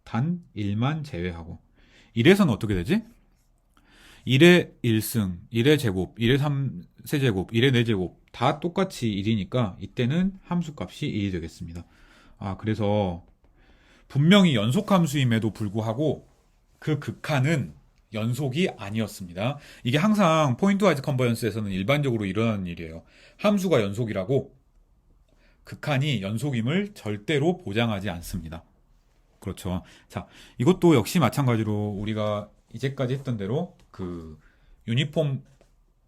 단 1만 제외하고. 이래서는 어떻게 되지? 1의 1승, 1의 제곱, 1의 3세제곱, 1의 4제곱 다 똑같이 1이니까 이때는 함수값이 1이 되겠습니다. 아, 그래서 분명히 연속함수임에도 불구하고 그 극한은 연속이 아니었습니다. 이게 항상 포인트와이즈 컨버전스에서는 일반적으로 일어나는 일이에요. 함수가 연속이라고 극한이 연속임을 절대로 보장하지 않습니다. 그렇죠. 자, 이것도 역시 마찬가지로 우리가 이제까지 했던 대로 그 유니폼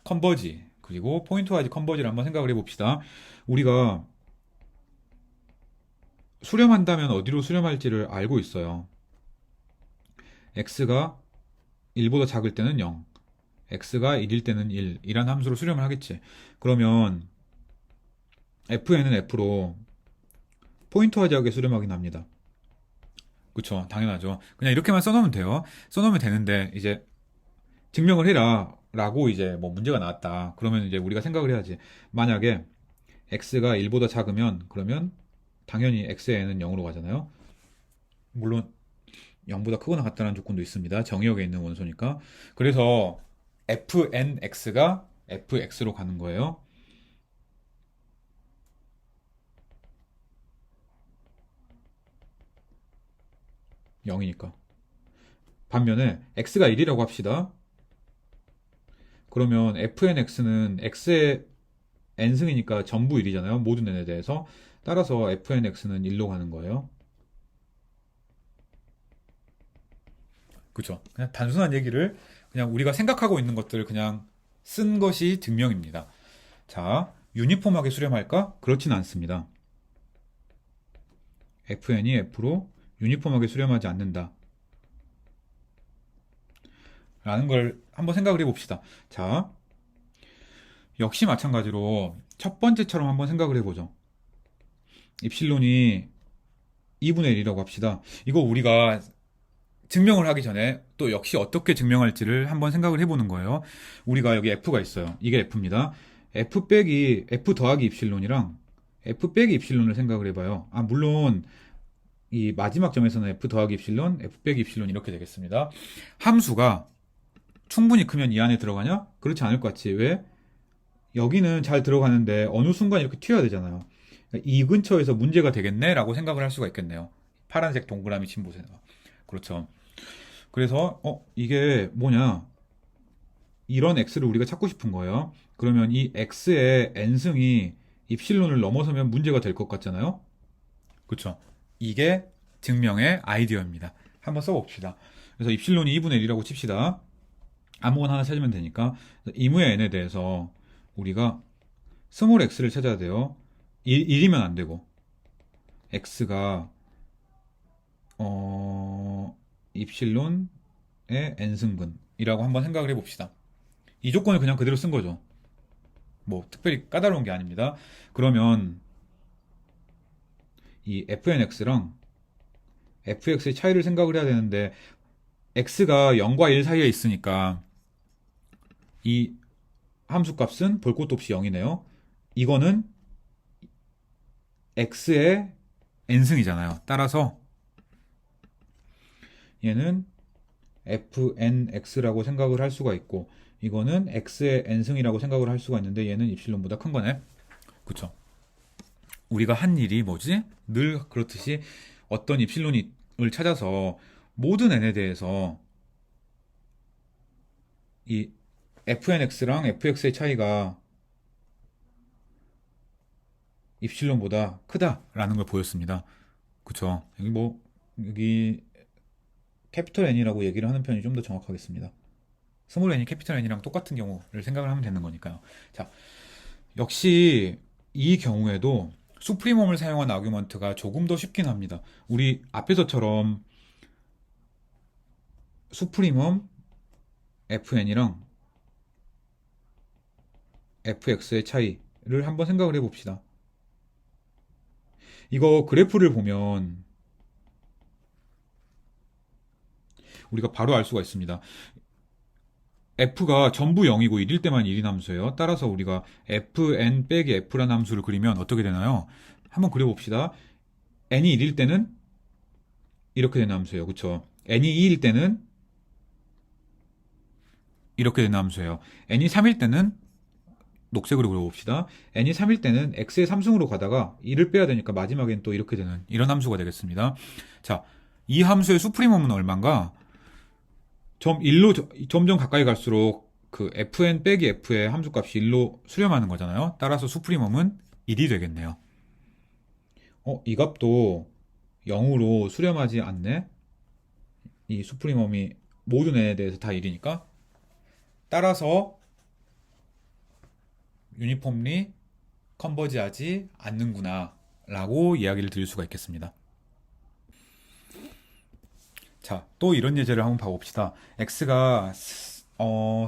컨버지 그리고 포인트와이즈 컨버지를 한번 생각을 해봅시다. 우리가 수렴한다면 어디로 수렴할지를 알고 있어요. x가 1보다 작을 때는 0, x가 1일 때는 1 이란 함수로 수렴을 하겠지. 그러면 fn은 f로 포인트와이즈하게 수렴하긴 합니다. 그쵸, 당연하죠. 그냥 이렇게만 써놓으면 돼요. 써놓으면 되는데 이제 증명을 해라 라고 이제 뭐 문제가 나왔다. 그러면 이제 우리가 생각을 해야지. 만약에 x가 1보다 작으면 그러면 당연히 x의 n은 0으로 가잖아요. 물론 0보다 크거나 같다는 조건도 있습니다. 정의역에 있는 원소니까. 그래서 fnx가 fx로 가는 거예요. (0이니까) 반면에 x가 1이라고 합시다. 그러면 fnx는 x의 n승이니까 전부 1이잖아요. 모든 n에 대해서. 따라서 fnx는 1로 가는 거예요. 그죠? 그냥 단순한 얘기를 그냥 우리가 생각하고 있는 것들을 그냥 쓴 것이 증명입니다. 자, 유니폼하게 수렴할까? 그렇진 않습니다. fn이 f로 유니폼하게 수렴하지 않는다. 라는 걸 한번 생각을 해봅시다. 자, 역시 마찬가지로 첫 번째처럼 한번 생각을 해보죠. 입실론이 2분의 1이라고 합시다. 이거 우리가 증명을 하기 전에 또 역시 어떻게 증명할지를 한번 생각을 해보는 거예요. 우리가 여기 f가 있어요. 이게 f입니다. f 더하기 입실론이랑 f 빼기 입실론을 생각을 해봐요. 아, 물론 이 마지막 점에서는 f 더하기 입실론, f 빼기 입실론 이렇게 되겠습니다. 함수가 충분히 크면 이 안에 들어가냐? 그렇지 않을 것 같지. 왜? 여기는 잘 들어가는데 어느 순간 이렇게 튀어야 되잖아요. 이 근처에서 문제가 되겠네? 라고 생각을 할 수가 있겠네요. 파란색 동그라미 침보세요. 그렇죠. 그래서 이게 뭐냐? 이런 x를 우리가 찾고 싶은 거예요. 그러면 이 x의 n승이 입실론을 넘어서면 문제가 될 것 같잖아요. 그렇죠. 이게 증명의 아이디어입니다. 한번 써봅시다. 그래서 입실론이 2분의 1이라고 칩시다. 아무거나 하나 찾으면 되니까. 이무의 n에 대해서 우리가 스몰 x를 찾아야 돼요. 1이면 안 되고 x가 입실론의 n승분이라고 한번 생각을 해봅시다. 이 조건을 그냥 그대로 쓴 거죠. 뭐 특별히 까다로운 게 아닙니다. 그러면 이 fnx랑 fx의 차이를 생각을 해야 되는데 x가 0과 1 사이에 있으니까 이 함수값은 볼 것도 없이 0이네요. 이거는 x의 n승이잖아요. 따라서 얘는 fnx라고 생각을 할 수가 있고 이거는 x의 n승이라고 생각을 할 수가 있는데 얘는 입실론보다 큰 거네. 그쵸? 우리가 한 일이 뭐지? 늘 그렇듯이 어떤 입실론을 찾아서 모든 n에 대해서 이 fnx랑 fx의 차이가 입실론보다 크다라는 걸 보였습니다. 그쵸? 여기 캐피털 n이라고 얘기를 하는 편이 좀 더 정확하겠습니다. 스몰 n이 캐피털 n이랑 똑같은 경우를 생각을 하면 되는 거니까요. 자, 역시 이 경우에도 수프리멈을 사용한 아규먼트가 조금 더 쉽긴 합니다. 우리 앞에서처럼 수프리멈 fn이랑 fx의 차이를 한번 생각을 해봅시다. 이거 그래프를 보면 우리가 바로 알 수가 있습니다. f가 전부 0이고 1일 때만 1인 함수예요. 따라서 우리가 fn 빼기 f라는 함수를 그리면 어떻게 되나요? 한번 그려봅시다. n이 1일 때는 이렇게 되는 함수예요. 그쵸? n이 2일 때는 이렇게 되는 함수예요. n이 3일 때는 녹색으로 그려봅시다. n이 3일 때는 x의 3승으로 가다가 2를 빼야 되니까 마지막엔 또 이렇게 되는 이런 함수가 되겠습니다. 자, 이 함수의 수프리멈은 얼마인가? 점 1로 점점 가까이 갈수록 그 fn 빼기 f의 함수값이 1로 수렴하는 거잖아요. 따라서 수프리멈은 1이 되겠네요. 이 값도 0으로 수렴하지 않네? 이 수프리멈이 모든 n에 대해서 다 1이니까. 따라서 유니폼리 컨버지하지 않는구나 라고 이야기를 드릴 수가 있겠습니다. 자, 또 이런 예제를 한번 봐봅시다. x가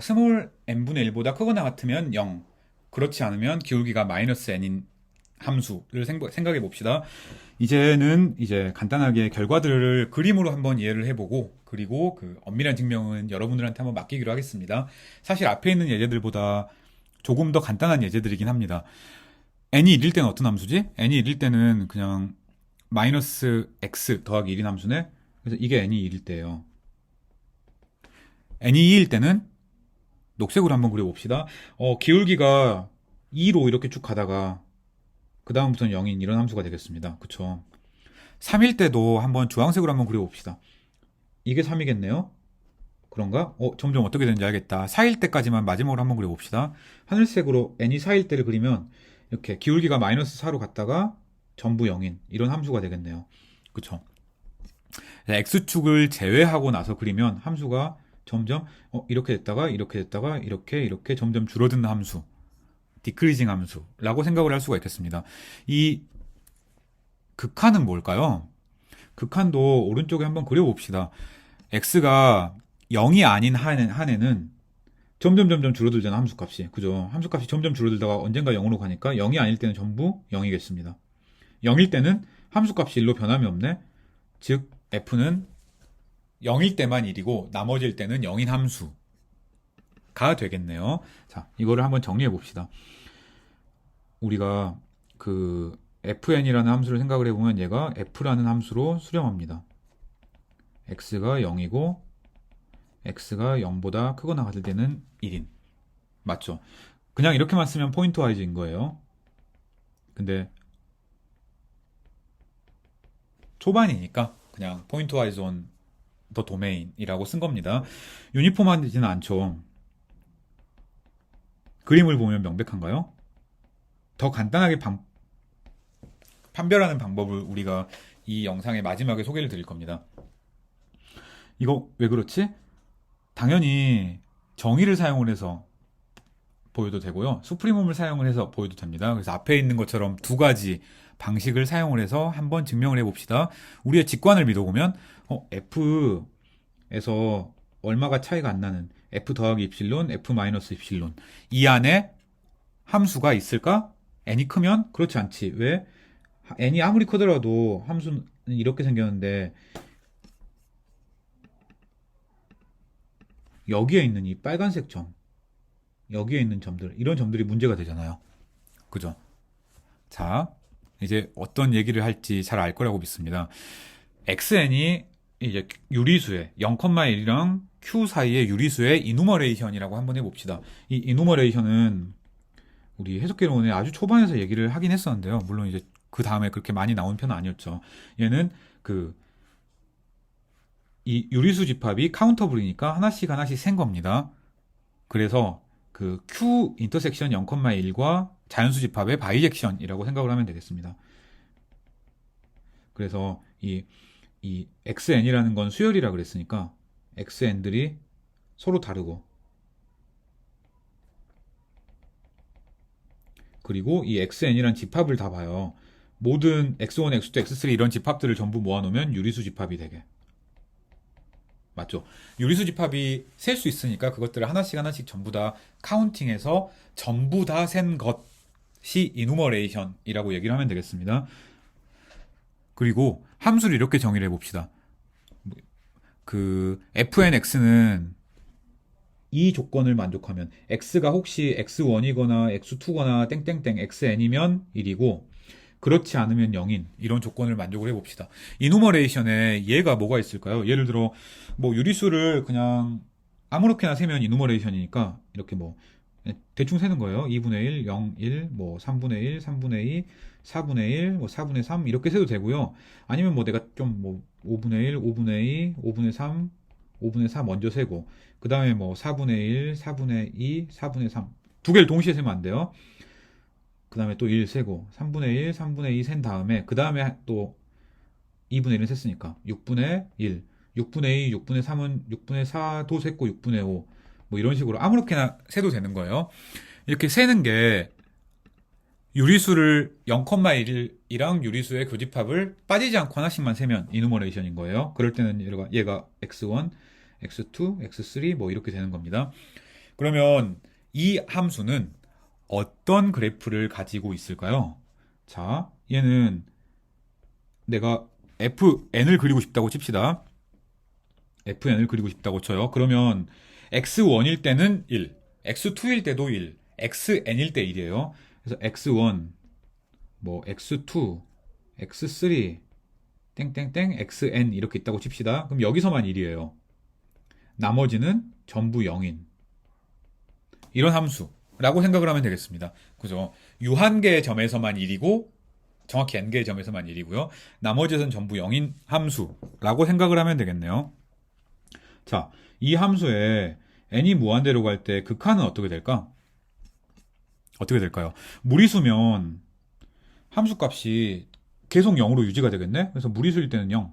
스몰 n분의 1보다 크거나 같으면 0, 그렇지 않으면 기울기가 마이너스 n인 함수를 생각해 봅시다. 이제는 이제 간단하게 결과들을 그림으로 한번 이해를 해보고, 그리고 그 엄밀한 증명은 여러분들한테 한번 맡기기로 하겠습니다. 사실 앞에 있는 예제들보다 조금 더 간단한 예제들이긴 합니다. n이 1일 때는 어떤 함수지? n이 1일 때는 그냥 마이너스 x 더하기 1인 함수네? 그래서 이게 n이 1일 때예요. n이 2일 때는 녹색으로 한번 그려봅시다. 기울기가 2로 이렇게 쭉 가다가 그 다음부터는 0인 이런 함수가 되겠습니다. 그쵸? 3일 때도 한번 주황색으로 한번 그려봅시다. 이게 3이겠네요? 그런가? 점점 어떻게 되는지 알겠다. 4일 때까지만 마지막으로 한번 그려봅시다. 하늘색으로 n이 4일 때를 그리면 이렇게 기울기가 마이너스 4로 갔다가 전부 0인 이런 함수가 되겠네요. 그쵸? x축을 제외하고 나서 그리면 함수가 점점 이렇게 됐다가 이렇게 됐다가 이렇게 점점 줄어드는 함수, 디크리징 함수라고 생각을 할 수가 있겠습니다. 이 극한은 뭘까요? 극한도 오른쪽에 한번 그려봅시다. x가 0이 아닌 한에는 점점 줄어들잖아, 함수값이. 그죠? 함수값이 점점 줄어들다가 언젠가 0으로 가니까 0이 아닐 때는 전부 0이겠습니다. 0일 때는 함수값이 1로 변함이 없네. 즉 f는 0일 때만 1이고 나머지일 때는 0인 함수가 되겠네요. 자, 이거를 한번 정리해 봅시다. 우리가 그 fn이라는 함수를 생각을 해보면 얘가 f라는 함수로 수렴합니다. x가 0이고 x가 0보다 크거나 같을 때는 1인. 맞죠? 그냥 이렇게만 쓰면 포인트 와이즈인 거예요. 근데 초반이니까 그냥 포인트 와이즈 온 더 도메인이라고 쓴 겁니다. 유니폼하지는 않죠. 그림을 보면 명백한가요? 더 간단하게 판별하는 방법을 우리가 이 영상의 마지막에 소개를 드릴 겁니다. 이거 왜 그렇지? 당연히 정의를 사용을 해서 보여도 되고요. 수프리멈을 사용을 해서 보여도 됩니다. 그래서 앞에 있는 것처럼 두 가지 방식을 사용을 해서 한번 증명을 해봅시다. 우리의 직관을 믿어보면 F에서 얼마가 차이가 안 나는 F 더하기 입실론, F 마이너스 입실론 이 안에 함수가 있을까? n이 크면 그렇지 않지. 왜? n이 아무리 크더라도 함수는 이렇게 생겼는데 여기에 있는 이 빨간색 점, 여기에 있는 점들, 이런 점들이 문제가 되잖아요. 그죠? 자, 이제 어떤 얘기를 할지 잘 알 거라고 믿습니다. xn이 이제 유리수의 0,1이랑 q 사이의 유리수의 이누머레이션이라고 한번 해봅시다. 이 이누머레이션은 우리 해석개론에 아주 초반에서 얘기를 하긴 했었는데요. 물론 이제 그 다음에 그렇게 많이 나온 편은 아니었죠. 얘는 이 유리수 집합이 카운터블이니까 하나씩 센 겁니다. 그래서 그 Q 인터섹션 0,1과 자연수 집합의 바이젝션이라고 생각을 하면 되겠습니다. 그래서 이 xn이라는 건 수열이라 그랬으니까 xn들이 서로 다르고, 그리고 이 xn이란 집합을 다 봐요. 모든 x1, x2, x3 이런 집합들을 전부 모아놓으면 유리수 집합이 되게. 맞죠? 유리수 집합이 셀 수 있으니까 그것들을 하나씩 전부 다 카운팅해서 전부 다 센 것이 이누머레이션이라고 얘기를 하면 되겠습니다. 그리고 함수를 이렇게 정의를 해봅시다. 그 fnx는 이 조건을 만족하면 x가 혹시 x1이거나 x2거나 땡땡땡 xn이면 1이고 그렇지 않으면 0인 이런 조건을 만족을 해봅시다. 이누머레이션에 얘가 뭐가 있을까요? 예를 들어 뭐 유리수를 그냥 아무렇게나 세면 이누머레이션이니까 이렇게 뭐 대충 세는 거예요. 2분의 1, 0, 1, 뭐 3분의 1, 3분의 2, 4분의 1, 뭐 4분의 3 이렇게 세도 되고요. 아니면 뭐 내가 좀 뭐 5분의 1, 5분의 2, 5분의 3, 5분의 4 먼저 세고 그 다음에 뭐 4분의 1, 4분의 2, 4분의 3 두 개를 동시에 세면 안 돼요. 그 다음에 또 1 세고 3분의 1, 3분의 2 센 다음에 그 다음에 또 2분의 1을 셌으니까 6분의 1, 6분의 2, 6분의 3은 6분의 4도 셌고 6분의 5, 뭐 이런 식으로 아무렇게나 세도 되는 거예요. 이렇게 세는 게 유리수를 0,1이랑 유리수의 교집합을 빠지지 않고 하나씩만 세면 이누머레이션인 거예요. 그럴 때는 얘가 x1, x2, x3 뭐 이렇게 되는 겁니다. 그러면 이 함수는 어떤 그래프를 가지고 있을까요? 자, 얘는 내가 fn을 그리고 싶다고 칩시다. fn을 그리고 싶다고 쳐요. 그러면 x1일 때는 1, x2일 때도 1, xn일 때 1이에요. 그래서 x1, 뭐 x2, x3, 땡땡땡, xn 이렇게 있다고 칩시다. 그럼 여기서만 1이에요. 나머지는 전부 0인 이런 함수라고 생각을 하면 되겠습니다. 그죠? 유한계의 점에서만 1이고 정확히 n개의 점에서만 1이고요. 나머지는 전부 0인 함수라고 생각을 하면 되겠네요. 자, 이 함수에 n이 무한대로 갈 때 극한은 어떻게 될까? 어떻게 될까요? 무리수면 함수값이 계속 0으로 유지가 되겠네? 그래서 무리수일 때는 0.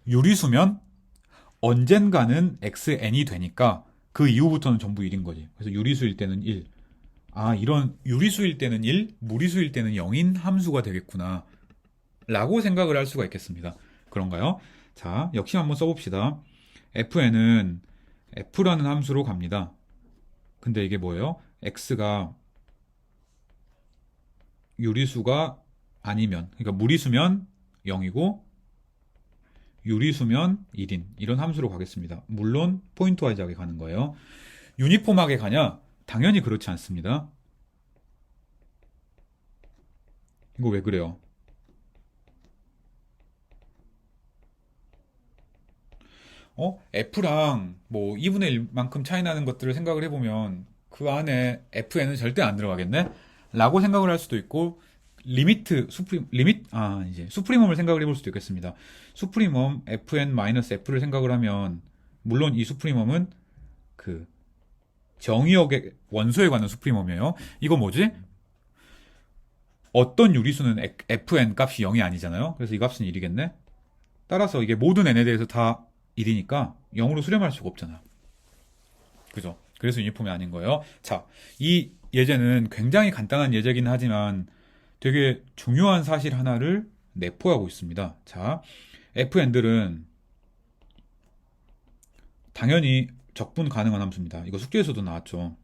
유리수면 언젠가는 xn이 되니까 그 이후부터는 전부 1인 거지. 그래서 유리수일 때는 1. 아, 이런 유리수일 때는 1, 무리수일 때는 0인 함수가 되겠구나. 라고 생각을 할 수가 있겠습니다. 그런가요? 자, 역시 한번 써봅시다. fn은 f라는 함수로 갑니다. 근데 이게 뭐예요? x가 유리수가 아니면, 그러니까 무리수면 0이고 유리수면 1인 이런 함수로 가겠습니다. 물론 포인트와이즈하게 가는 거예요. 유니폼하게 가냐? 당연히 그렇지 않습니다. 이거 왜 그래요? F랑 뭐 2분의 1만큼 차이 나는 것들을 생각을 해보면 그 안에 FN은 절대 안 들어가겠네? 라고 생각을 할 수도 있고 이제 수프리멈을 생각을 해볼 수도 있겠습니다. 수프리멈 FN-F를 생각을 하면 물론 이 수프리멈은 그 정의역의 원소에 관한 수프리멈이에요. 이거 뭐지? 어떤 유리수는 FN 값이 0이 아니잖아요. 그래서 이 값은 1이겠네? 따라서 이게 모든 n에 대해서 다 1이니까 0으로 수렴할 수가 없잖아. 그죠? 그래서 유니폼이 아닌 거예요. 자, 이 예제는 굉장히 간단한 예제긴 하지만 되게 중요한 사실 하나를 내포하고 있습니다. 자, fn들은 당연히 적분 가능한 함수입니다. 이거 숙제에서도 나왔죠.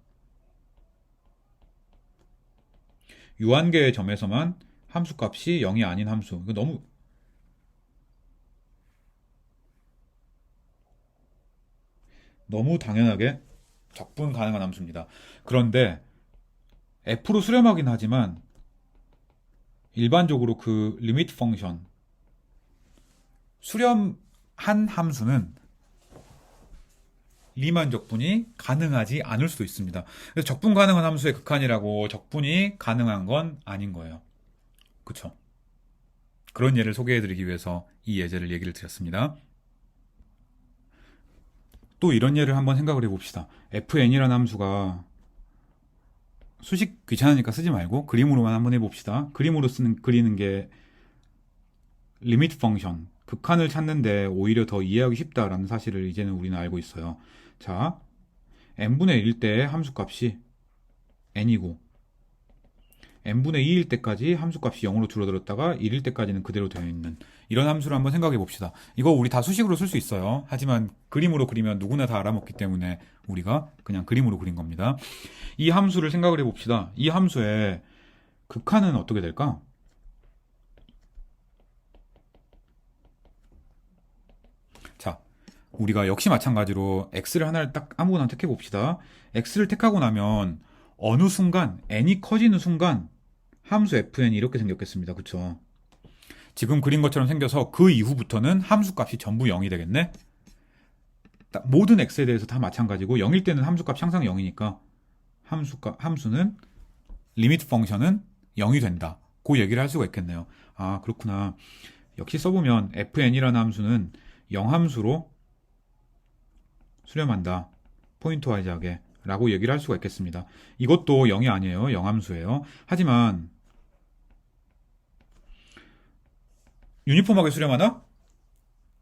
유한계의 점에서만 함수값이 0이 아닌 함수. 이거 너무 당연하게 적분 가능한 함수입니다. 그런데 f로 수렴하긴 하지만 일반적으로 그 리미트 펑션 수렴한 함수는 리만 적분이 가능하지 않을 수도 있습니다. 그래서 적분 가능한 함수의 극한이라고 적분이 가능한 건 아닌 거예요. 그쵸? 그런 예를 소개해드리기 위해서 이 예제를 얘기를 드렸습니다. 또 이런 예를 한번 생각을 해봅시다. fn이라는 함수가 수식 귀찮으니까 쓰지 말고 그림으로만 한번 해봅시다. 그림으로 그리는 게 리미트 펑션, 극한을 찾는데 오히려 더 이해하기 쉽다라는 사실을 이제는 우리는 알고 있어요. 자, n분의 1 때 함수값이 n이고 n분의 2일 때까지 함수값이 0으로 줄어들었다가 1일 때까지는 그대로 되어 있는 이런 함수를 한번 생각해 봅시다. 이거 우리 다 수식으로 쓸 수 있어요. 하지만 그림으로 그리면 누구나 다 알아먹기 때문에 우리가 그냥 그림으로 그린 겁니다. 이 함수를 생각을 해 봅시다. 이 함수의 극한은 어떻게 될까? 자, 우리가 역시 마찬가지로 x를 하나를 딱 아무거나 택해 봅시다. x를 택하고 나면 어느 순간 n이 커지는 순간 함수 fn이 이렇게 생겼겠습니다. 그쵸? 지금 그린 것처럼 생겨서 그 이후부터는 함수값이 전부 0이 되겠네? 모든 x에 대해서 다 마찬가지고 0일 때는 함수값이 항상 0이니까 함수는 리미트 펑션은 0이 된다. 그 얘기를 할 수가 있겠네요. 아, 그렇구나. 역시 써보면 fn이라는 함수는 0함수로 수렴한다. 포인트와이즈하게 라고 얘기를 할 수가 있겠습니다. 이것도 0이 아니에요. 0함수예요. 하지만 유니폼하게 수렴하나?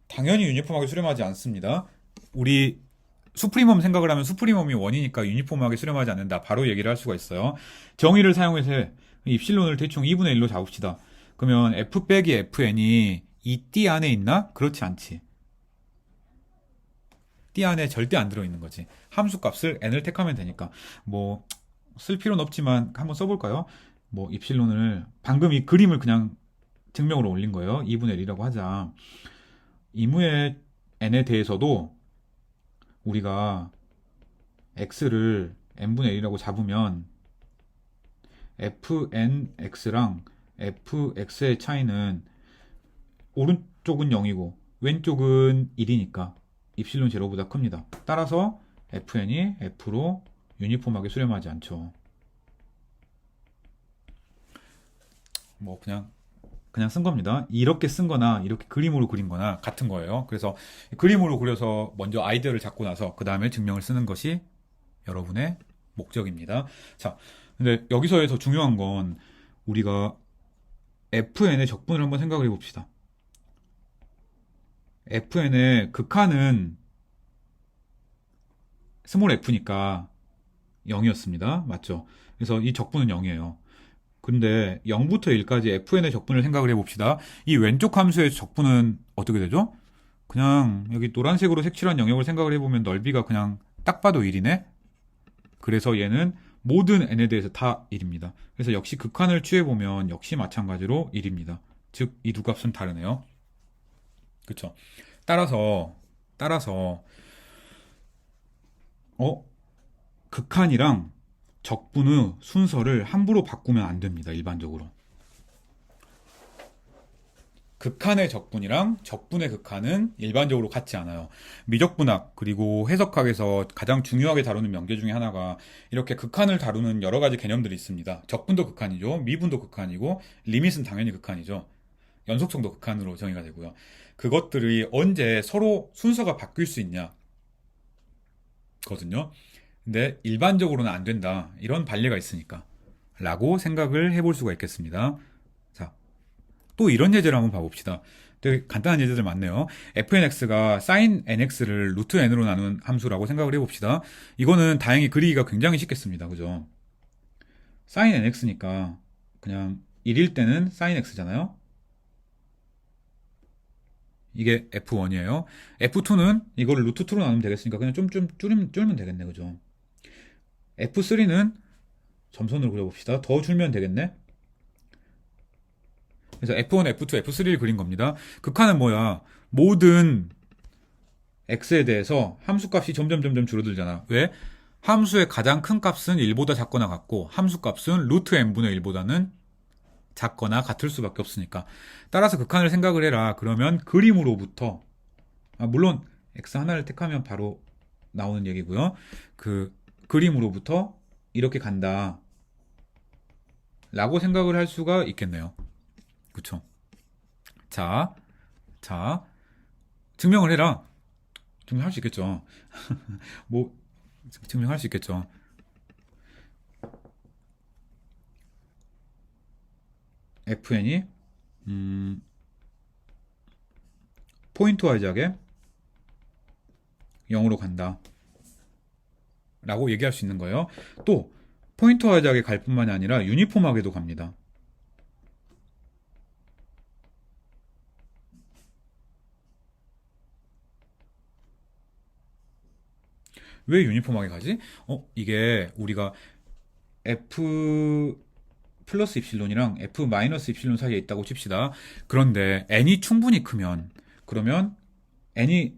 당연히 유니폼하게 수렴하지 않습니다. 우리 수프리멈 생각을 하면 수프리멈이 1이니까 유니폼하게 수렴하지 않는다. 바로 얘기를 할 수가 있어요. 정의를 사용해서 입실론을 대충 2분의 1로 잡읍시다. 그러면 f 빼기 fn이 이 띠 안에 있나? 그렇지 않지. 띠 안에 절대 안 들어있는 거지. 함수 값을 n을 택하면 되니까. 뭐 쓸 필요는 없지만 한번 써볼까요? 뭐 입실론을 방금 이 그림을 그냥 증명으로 올린 거예요. 2분의 1이라고 하자. 이무의 n에 대해서도 우리가 x를 n분의 1이라고 잡으면 fnx랑 fx의 차이는 오른쪽은 0이고 왼쪽은 1이니까 입실론 제로보다 큽니다. 따라서 fn이 f로 유니폼하게 수렴하지 않죠. 뭐 그냥 쓴 겁니다. 이렇게 쓴 거나 이렇게 그림으로 그린 거나 같은 거예요. 그래서 그림으로 그려서 먼저 아이디어를 잡고 나서 그 다음에 증명을 쓰는 것이 여러분의 목적입니다. 자, 근데 여기서의 더 중요한 건 우리가 fn의 적분을 한번 생각을 해봅시다. fn의 극한은 스몰 f니까 0이었습니다. 맞죠? 그래서 이 적분은 0이에요. 근데 0부터 1까지 fn의 적분을 생각을 해봅시다. 이 왼쪽 함수의 적분은 어떻게 되죠? 그냥 여기 노란색으로 색칠한 영역을 생각을 해보면 넓이가 그냥 딱 봐도 1이네? 그래서 얘는 모든 n에 대해서 다 1입니다. 그래서 역시 극한을 취해보면 역시 마찬가지로 1입니다. 즉, 이 두 값은 다르네요. 그쵸? 따라서 극한이랑 적분의 순서를 함부로 바꾸면 안 됩니다. 일반적으로. 극한의 적분이랑 적분의 극한은 일반적으로 같지 않아요. 미적분학 그리고 해석학에서 가장 중요하게 다루는 명제 중에 하나가 이렇게 극한을 다루는 여러 가지 개념들이 있습니다. 적분도 극한이죠. 미분도 극한이고 리밋은 당연히 극한이죠. 연속성도 극한으로 정의가 되고요. 그것들이 언제 서로 순서가 바뀔 수 있냐 거든요. 근데 일반적으로는 안 된다. 이런 반례가 있으니까 라고 생각을 해볼 수가 있겠습니다. 자, 또 이런 예제를 한번 봐봅시다. 되게 간단한 예제들 많네요. fnx가 sin nx를 루트 n으로 나눈 함수라고 생각을 해봅시다. 이거는 다행히 그리기가 굉장히 쉽겠습니다. 그죠? sin nx니까 그냥 1일 때는 sin x잖아요. 이게 f1이에요. f2는 이거를 루트 2로 나누면 되겠으니까 그냥 좀 줄이면 되겠네. 그죠? F3는 점선으로 그려봅시다. 더 줄면 되겠네. 그래서 F1, F2, F3를 그린 겁니다. 극한은 뭐야? 모든 x에 대해서 함수값이 점점 줄어들잖아. 왜? 함수의 가장 큰 값은 1보다 작거나 같고 함수값은 루트 n분의 1보다는 작거나 같을 수밖에 없으니까. 따라서 극한을 생각을 해라. 그러면 그림으로부터 물론 x 하나를 택하면 바로 나오는 얘기고요. 그 그림으로부터 이렇게 간다 라고 생각을 할 수가 있겠네요. 그쵸? 자, 증명을 해라. 증명할 수 있겠죠. 뭐 증명할 수 있겠죠. fn이 포인트와이즈하게 0으로 간다 라고 얘기할 수 있는 거예요. 또 포인트와이즈하게 갈 뿐만이 아니라 유니폼하게도 갑니다. 왜 유니폼하게 가지? 이게 우리가 f 플러스 입실론이랑 f 마이너스 입실론 사이에 있다고 칩시다. 그런데 n이 충분히 크면 그러면 n이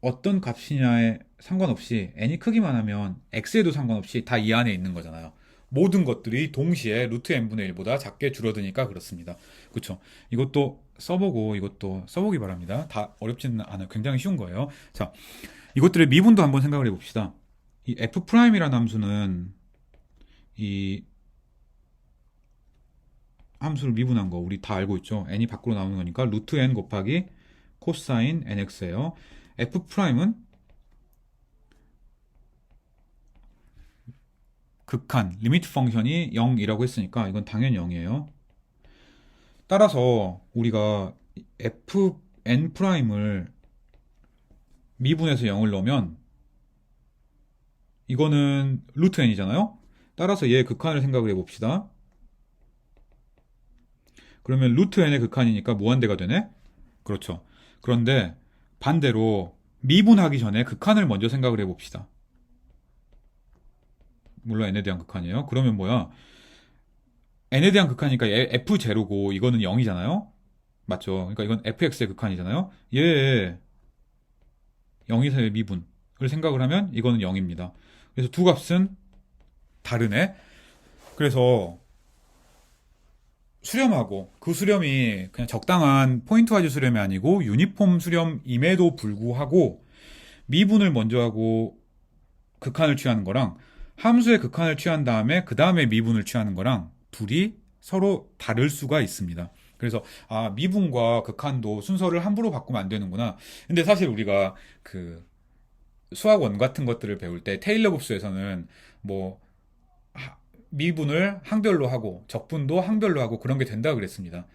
어떤 값이냐에 상관없이 n이 크기만 하면 x에도 상관없이 다 이 안에 있는 거잖아요. 모든 것들이 동시에 루트 n분의 1보다 작게 줄어드니까 그렇습니다. 그쵸? 이것도 써보기 바랍니다. 다 어렵지는 않아요. 굉장히 쉬운 거예요. 자, 이것들의 미분도 한번 생각을 해봅시다. 이 f'이라는 함수는 이 함수를 미분한 거 우리 다 알고 있죠. n이 밖으로 나오는 거니까 루트 n 곱하기 코사인 nx예요. f'은 극한, 리미트 펑션이 0이라고 했으니까 이건 당연히 0이에요. 따라서 우리가 fn'을 미분해서 0을 넣으면 이거는 루트 n이잖아요. 따라서 얘의 극한을 생각을 해봅시다. 그러면 루트 n의 극한이니까 무한대가 되네? 그렇죠. 그런데 반대로 미분하기 전에 극한을 먼저 생각을 해봅시다. 물론 n에 대한 극한이에요. 그러면 뭐야? n에 대한 극한이니까 f0고 이거는 0이잖아요? 맞죠? 그러니까 이건 fx의 극한이잖아요? 얘 0에서의 미분을 생각을 하면 이거는 0입니다. 그래서 두 값은 다르네? 그래서 수렴하고 그 수렴이 그냥 적당한 포인트와즈 수렴이 아니고 유니폼 수렴임에도 불구하고 미분을 먼저 하고 극한을 취하는 거랑 함수의 극한을 취한 다음에 그 다음에 미분을 취하는 거랑 둘이 서로 다를 수가 있습니다. 그래서 미분과 극한도 순서를 함부로 바꾸면 안 되는구나. 근데 사실 우리가 그 수학원 같은 것들을 배울 때 테일러 곱수에서는 뭐 미분을 항별로 하고 적분도 항별로 하고 그런 게 된다 그랬습니다.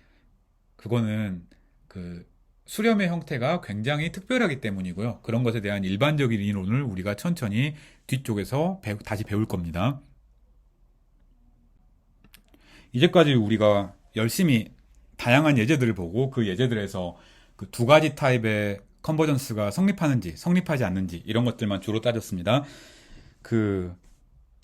그거는 그 수렴의 형태가 굉장히 특별하기 때문이고요. 그런 것에 대한 일반적인 이론을 우리가 천천히 뒤쪽에서 다시 배울 겁니다. 이제까지 우리가 열심히 다양한 예제들을 보고 그 예제들에서 그 두 가지 타입의 컨버전스가 성립하는지 성립하지 않는지 이런 것들만 주로 따졌습니다. 그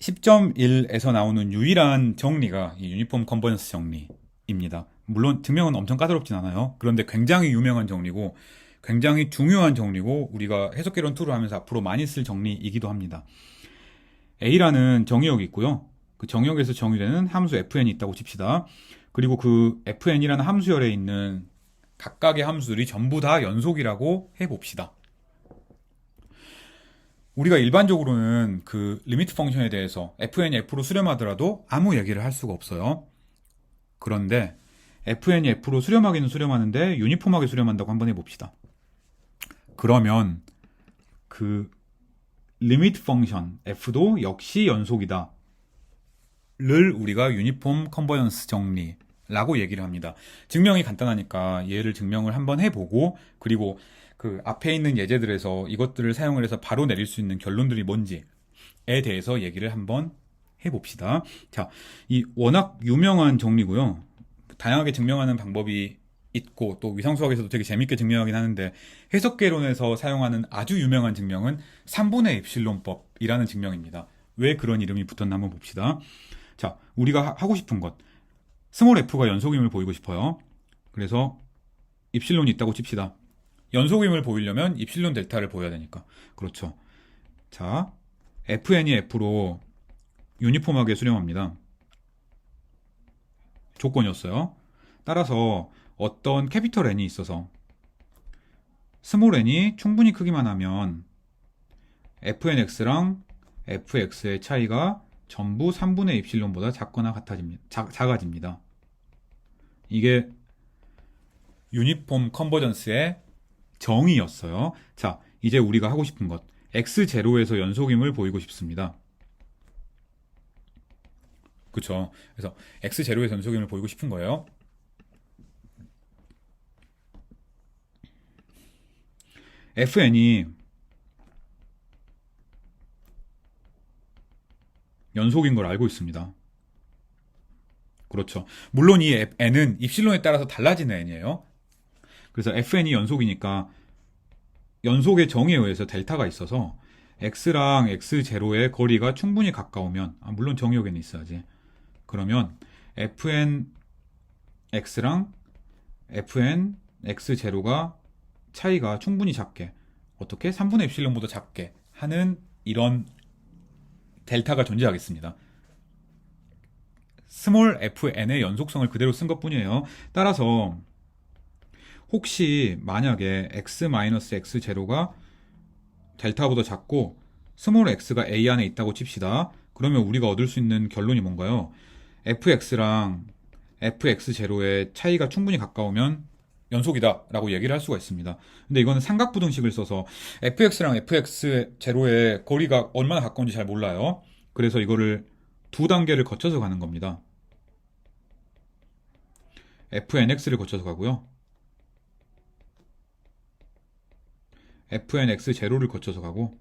10.1에서 나오는 유일한 정리가 이 유니폼 컨버전스 정리입니다. 물론 증명은 엄청 까다롭진 않아요. 그런데 굉장히 유명한 정리고 굉장히 중요한 정리고 우리가 해석개론 2를 하면서 앞으로 많이 쓸 정리이기도 합니다. A라는 정의역이 있고요. 그 정의역에서 정의되는 함수 fn이 있다고 칩시다. 그리고 그 fn이라는 함수열에 있는 각각의 함수들이 전부 다 연속이라고 해봅시다. 우리가 일반적으로는 그 리미트 펑션에 대해서 fn이 f로 수렴하더라도 아무 얘기를 할 수가 없어요. 그런데 fn이 f로 수렴하기는 수렴하는데 유니폼하게 수렴한다고 한번 해봅시다. 그러면 그 리미트 펑션 f도 역시 연속이다 를 우리가 유니폼 컨버전스 정리라고 얘기를 합니다. 증명이 간단하니까 얘를 증명을 한번 해보고 그리고 그 앞에 있는 예제들에서 이것들을 사용을 해서 바로 내릴 수 있는 결론들이 뭔지에 대해서 얘기를 한번 해봅시다. 자, 이 워낙 유명한 정리고요. 다양하게 증명하는 방법이 있고 또 위상수학에서도 되게 재밌게 증명하긴 하는데 해석개론에서 사용하는 아주 유명한 증명은 3분의 입실론법이라는 증명입니다. 왜 그런 이름이 붙었나 한번 봅시다. 자, 우리가 하고 싶은 것 스몰 f가 연속임을 보이고 싶어요. 그래서 입실론이 있다고 칩시다. 연속임을 보이려면 입실론 델타를 보여야 되니까. 그렇죠. 자, fn이 f로 유니폼하게 수렴합니다. 조건이었어요. 따라서 어떤 캐피털 n이 있어서 스몰 n이 충분히 크기만 하면 fnx랑 fx의 차이가 전부 3분의 입실론보다 작거나 작아집니다. 이게 유니폼 컨버전스의 정의였어요. 자, 이제 우리가 하고 싶은 것 x0에서 연속임을 보이고 싶습니다. 그쵸? 그래서 x0에서 연속임을 보이고 싶은 거예요. fn이 연속인 걸 알고 있습니다. 그렇죠. 물론 이 n은 입실론에 따라서 달라지는 n이에요. 그래서 fn이 연속이니까 연속의 정의에 의해서 델타가 있어서 x랑 x0의 거리가 충분히 가까우면 물론 정의역에는 있어야지. 그러면 fn x랑 fn x0가 차이가 충분히 작게 어떻게 3분의 입실론보다 작게 하는 이런 델타가 존재하겠습니다. 스몰 fn의 연속성을 그대로 쓴 것뿐이에요. 따라서 혹시 만약에 x-x0가 델타보다 작고 스몰 x가 a 안에 있다고 칩시다. 그러면 우리가 얻을 수 있는 결론이 뭔가요? fx랑 fx0의 차이가 충분히 가까우면 연속이다 라고 얘기를 할 수가 있습니다. 근데 이거는 삼각부등식을 써서 fx랑 fx0의 거리가 얼마나 가까운지 잘 몰라요. 그래서 이거를 두 단계를 거쳐서 가는 겁니다. fnx를 거쳐서 가고요. fnx0를 거쳐서 가고,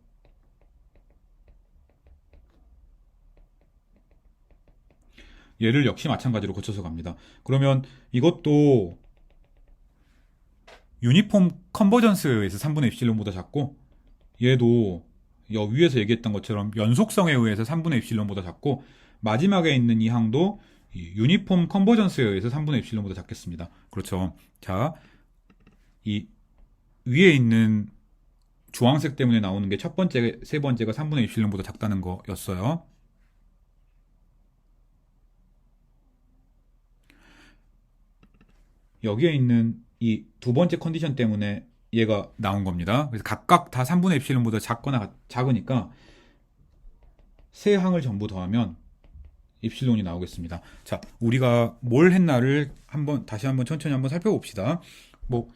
얘를 역시 마찬가지로 거쳐서 갑니다. 그러면 이것도 유니폼 컨버전스에서 3분의 입실론보다 작고, 얘도 위에서 얘기했던 것처럼 연속성에 의해서 3분의 입실론보다 작고, 마지막에 있는 이 항도 유니폼 컨버전스에 의해서 3분의 입실론보다 작겠습니다. 그렇죠. 자, 이 위에 있는 주황색 때문에 나오는 게 첫 번째, 세 번째가 3분의 입실론보다 작다는 거였어요. 여기에 있는 이 두 번째 컨디션 때문에 얘가 나온 겁니다. 그래서 각각 다 3분의 입실론보다 작거나 작으니까 세 항을 전부 더하면 입실론이 나오겠습니다. 자, 우리가 뭘 했나를 다시 한번 천천히 한번 살펴봅시다. 뭐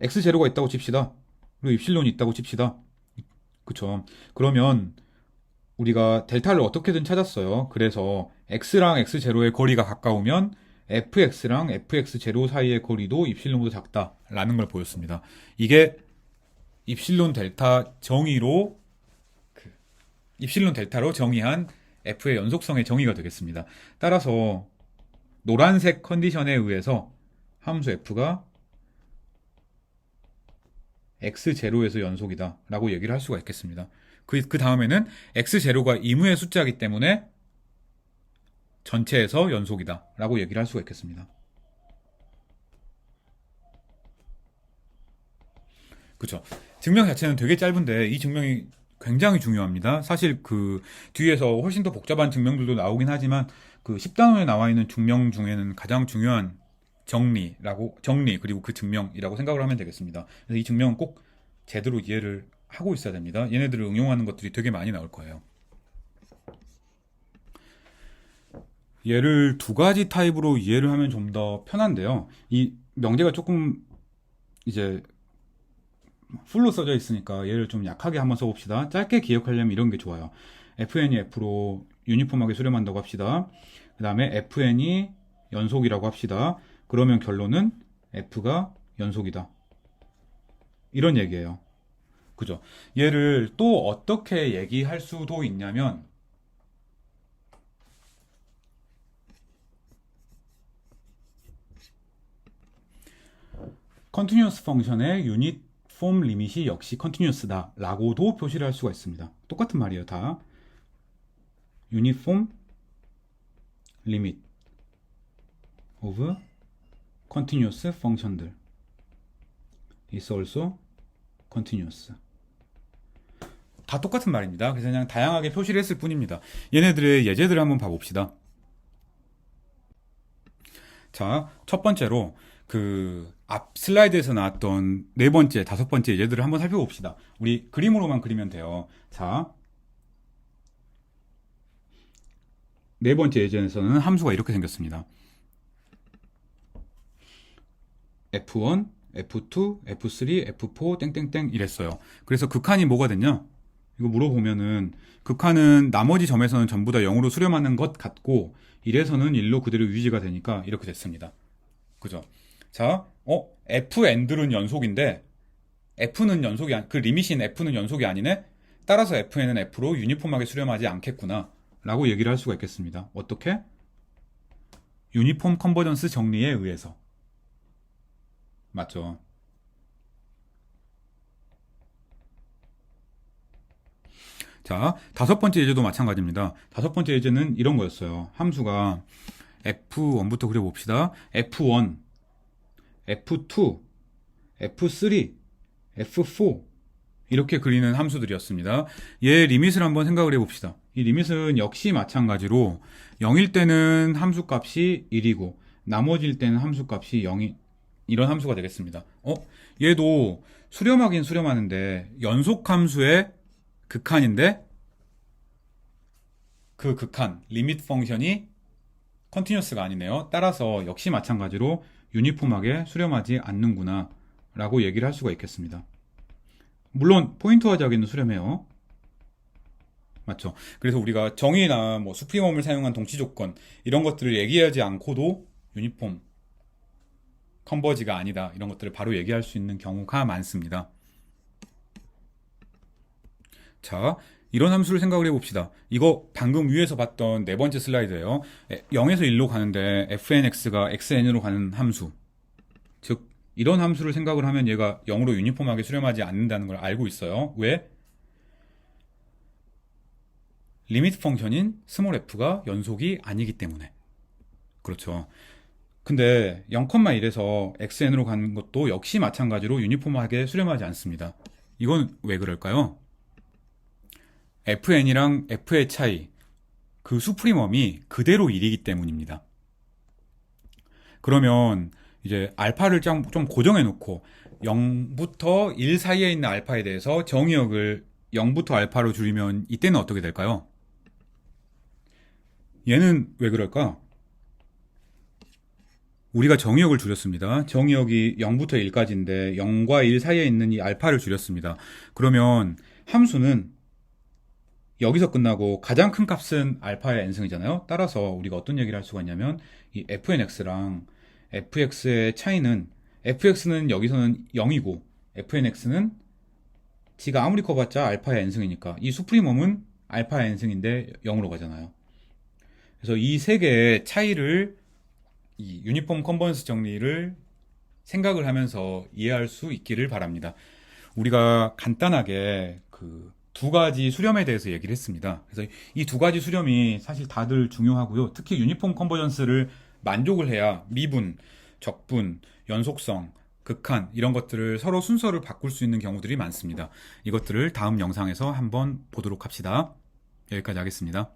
x0가 있다고 칩시다. 그리고 입실론이 있다고 칩시다. 그쵸? 그러면 우리가 델타를 어떻게든 찾았어요. 그래서 x랑 x0의 거리가 가까우면 fx랑 fx0 사이의 거리도 입실론보다 작다라는 걸 보였습니다. 이게 입실론 델타 정의로 입실론 델타로 정의한 f의 연속성의 정의가 되겠습니다. 따라서 노란색 컨디션에 의해서 함수 f가 x0에서 연속이다 라고 얘기를 할 수가 있겠습니다. 그 다음에는 x0가 이무의 숫자이기 때문에 전체에서 연속이다 라고 얘기를 할 수가 있겠습니다. 그쵸. 증명 자체는 되게 짧은데 이 증명이 굉장히 중요합니다. 사실 그 뒤에서 훨씬 더 복잡한 증명들도 나오긴 하지만 그 10단원에 나와 있는 증명 중에는 가장 중요한 정리 그리고 그 증명이라고 생각을 하면 되겠습니다. 그래서 이 증명은 꼭 제대로 이해를 하고 있어야 됩니다. 얘네들을 응용하는 것들이 되게 많이 나올 거예요. 얘를 두 가지 타입으로 이해를 하면 좀 더 편한데요. 이 명제가 조금 이제 풀로 써져 있으니까 얘를 좀 약하게 한번 써봅시다. 짧게 기억하려면 이런 게 좋아요. fn이 f로 유니폼하게 수렴한다고 합시다. 그 다음에 fn이 연속이라고 합시다. 그러면 결론은 f가 연속이다. 이런 얘기예요. 그죠? 얘를 또 어떻게 얘기할 수도 있냐면 컨티뉴어스 펑션의 유니폼 리밋이 역시 컨티뉴어스다 라고도 표시를 할 수가 있습니다. 똑같은 말이에요. 다 유니폼 리밋 of continuous function들 is also continuous. 다 똑같은 말입니다. 그래서 그냥 다양하게 표시를 했을 뿐입니다. 얘네들의 예제들을 한번 봐봅시다. 자, 첫 번째로 그 앞 슬라이드에서 나왔던 네 번째, 다섯 번째 예제들을 한번 살펴봅시다. 우리 그림으로만 그리면 돼요. 자, 네 번째 예제에서는 함수가 이렇게 생겼습니다. F1, F2, F3, F4, 땡땡땡 이랬어요. 그래서 극한이 뭐가 됐냐? 이거 물어보면은 극한은 나머지 점에서는 전부 다 0으로 수렴하는 것 같고 1에서는 1로 그대로 유지가 되니까 이렇게 됐습니다. 그죠? 자, F&들은 연속인데 F는 연속이 그 리밋인 F는 연속이 아니네? 따라서 Fn은 F로 유니폼하게 수렴하지 않겠구나 라고 얘기를 할 수가 있겠습니다. 어떻게? 유니폼 컨버전스 정리에 의해서. 맞죠? 자, 다섯 번째 예제도 마찬가지입니다. 다섯 번째 예제는 이런 거였어요. 함수가 F1부터 그려봅시다. F1, F2, F3, F4 이렇게 그리는 함수들이었습니다. 얘 리밋을 한번 생각을 해봅시다. 이 리밋은 역시 마찬가지로 0일 때는 함수값이 1이고 나머지일 때는 함수값이 0이 이런 함수가 되겠습니다. 얘도 수렴하긴 수렴하는데 연속함수의 극한인데 그 극한, 리미트 펑션이 컨티뉴어스가 아니네요. 따라서 역시 마찬가지로 유니폼하게 수렴하지 않는구나 라고 얘기를 할 수가 있겠습니다. 물론 포인터와 저하기는 수렴해요. 맞죠? 그래서 우리가 정의나 뭐 수프리멈을 사용한 동치 조건 이런 것들을 얘기하지 않고도 유니폼 컨버지가 아니다 이런 것들을 바로 얘기할 수 있는 경우가 많습니다. 자, 이런 함수를 생각을 해봅시다. 이거 방금 위에서 봤던 네 번째 슬라이드예요. 0에서 1로 가는데 fnx가 xn으로 가는 함수. 즉 이런 함수를 생각을 하면 얘가 0으로 유니폼하게 수렴하지 않는다는 걸 알고 있어요. 왜? 리미트 펑션인 스몰 f가 연속이 아니기 때문에. 그렇죠. 근데 0,1에서 xn으로 가는 것도 역시 마찬가지로 유니폼하게 수렴하지 않습니다. 이건 왜 그럴까요? fn이랑 f의 차이, 그 수프리멈이 그대로 1이기 때문입니다. 그러면 이제 알파를 좀 고정해 놓고 0부터 1 사이에 있는 알파에 대해서 정의역을 0부터 알파로 줄이면 이때는 어떻게 될까요? 얘는 왜 그럴까? 우리가 정의역을 줄였습니다. 정의역이 0부터 1까지인데 0과 1 사이에 있는 이 알파를 줄였습니다. 그러면 함수는 여기서 끝나고 가장 큰 값은 알파의 n승이잖아요. 따라서 우리가 어떤 얘기를 할 수가 있냐면 이 fnx랑 fx의 차이는 fx는 여기서는 0이고 fnx는 지가 아무리 커봤자 알파의 n승이니까 이 수프리멈은 알파의 n승인데 0으로 가잖아요. 그래서 이 세 개의 차이를 이 유니폼 컨버전스 정리를 생각을 하면서 이해할 수 있기를 바랍니다. 우리가 간단하게 그 두 가지 수렴에 대해서 얘기를 했습니다. 그래서 이 두 가지 수렴이 사실 다들 중요하고요. 특히 유니폼 컨버전스를 만족을 해야 미분, 적분, 연속성, 극한 이런 것들을 서로 순서를 바꿀 수 있는 경우들이 많습니다. 이것들을 다음 영상에서 한번 보도록 합시다. 여기까지 하겠습니다.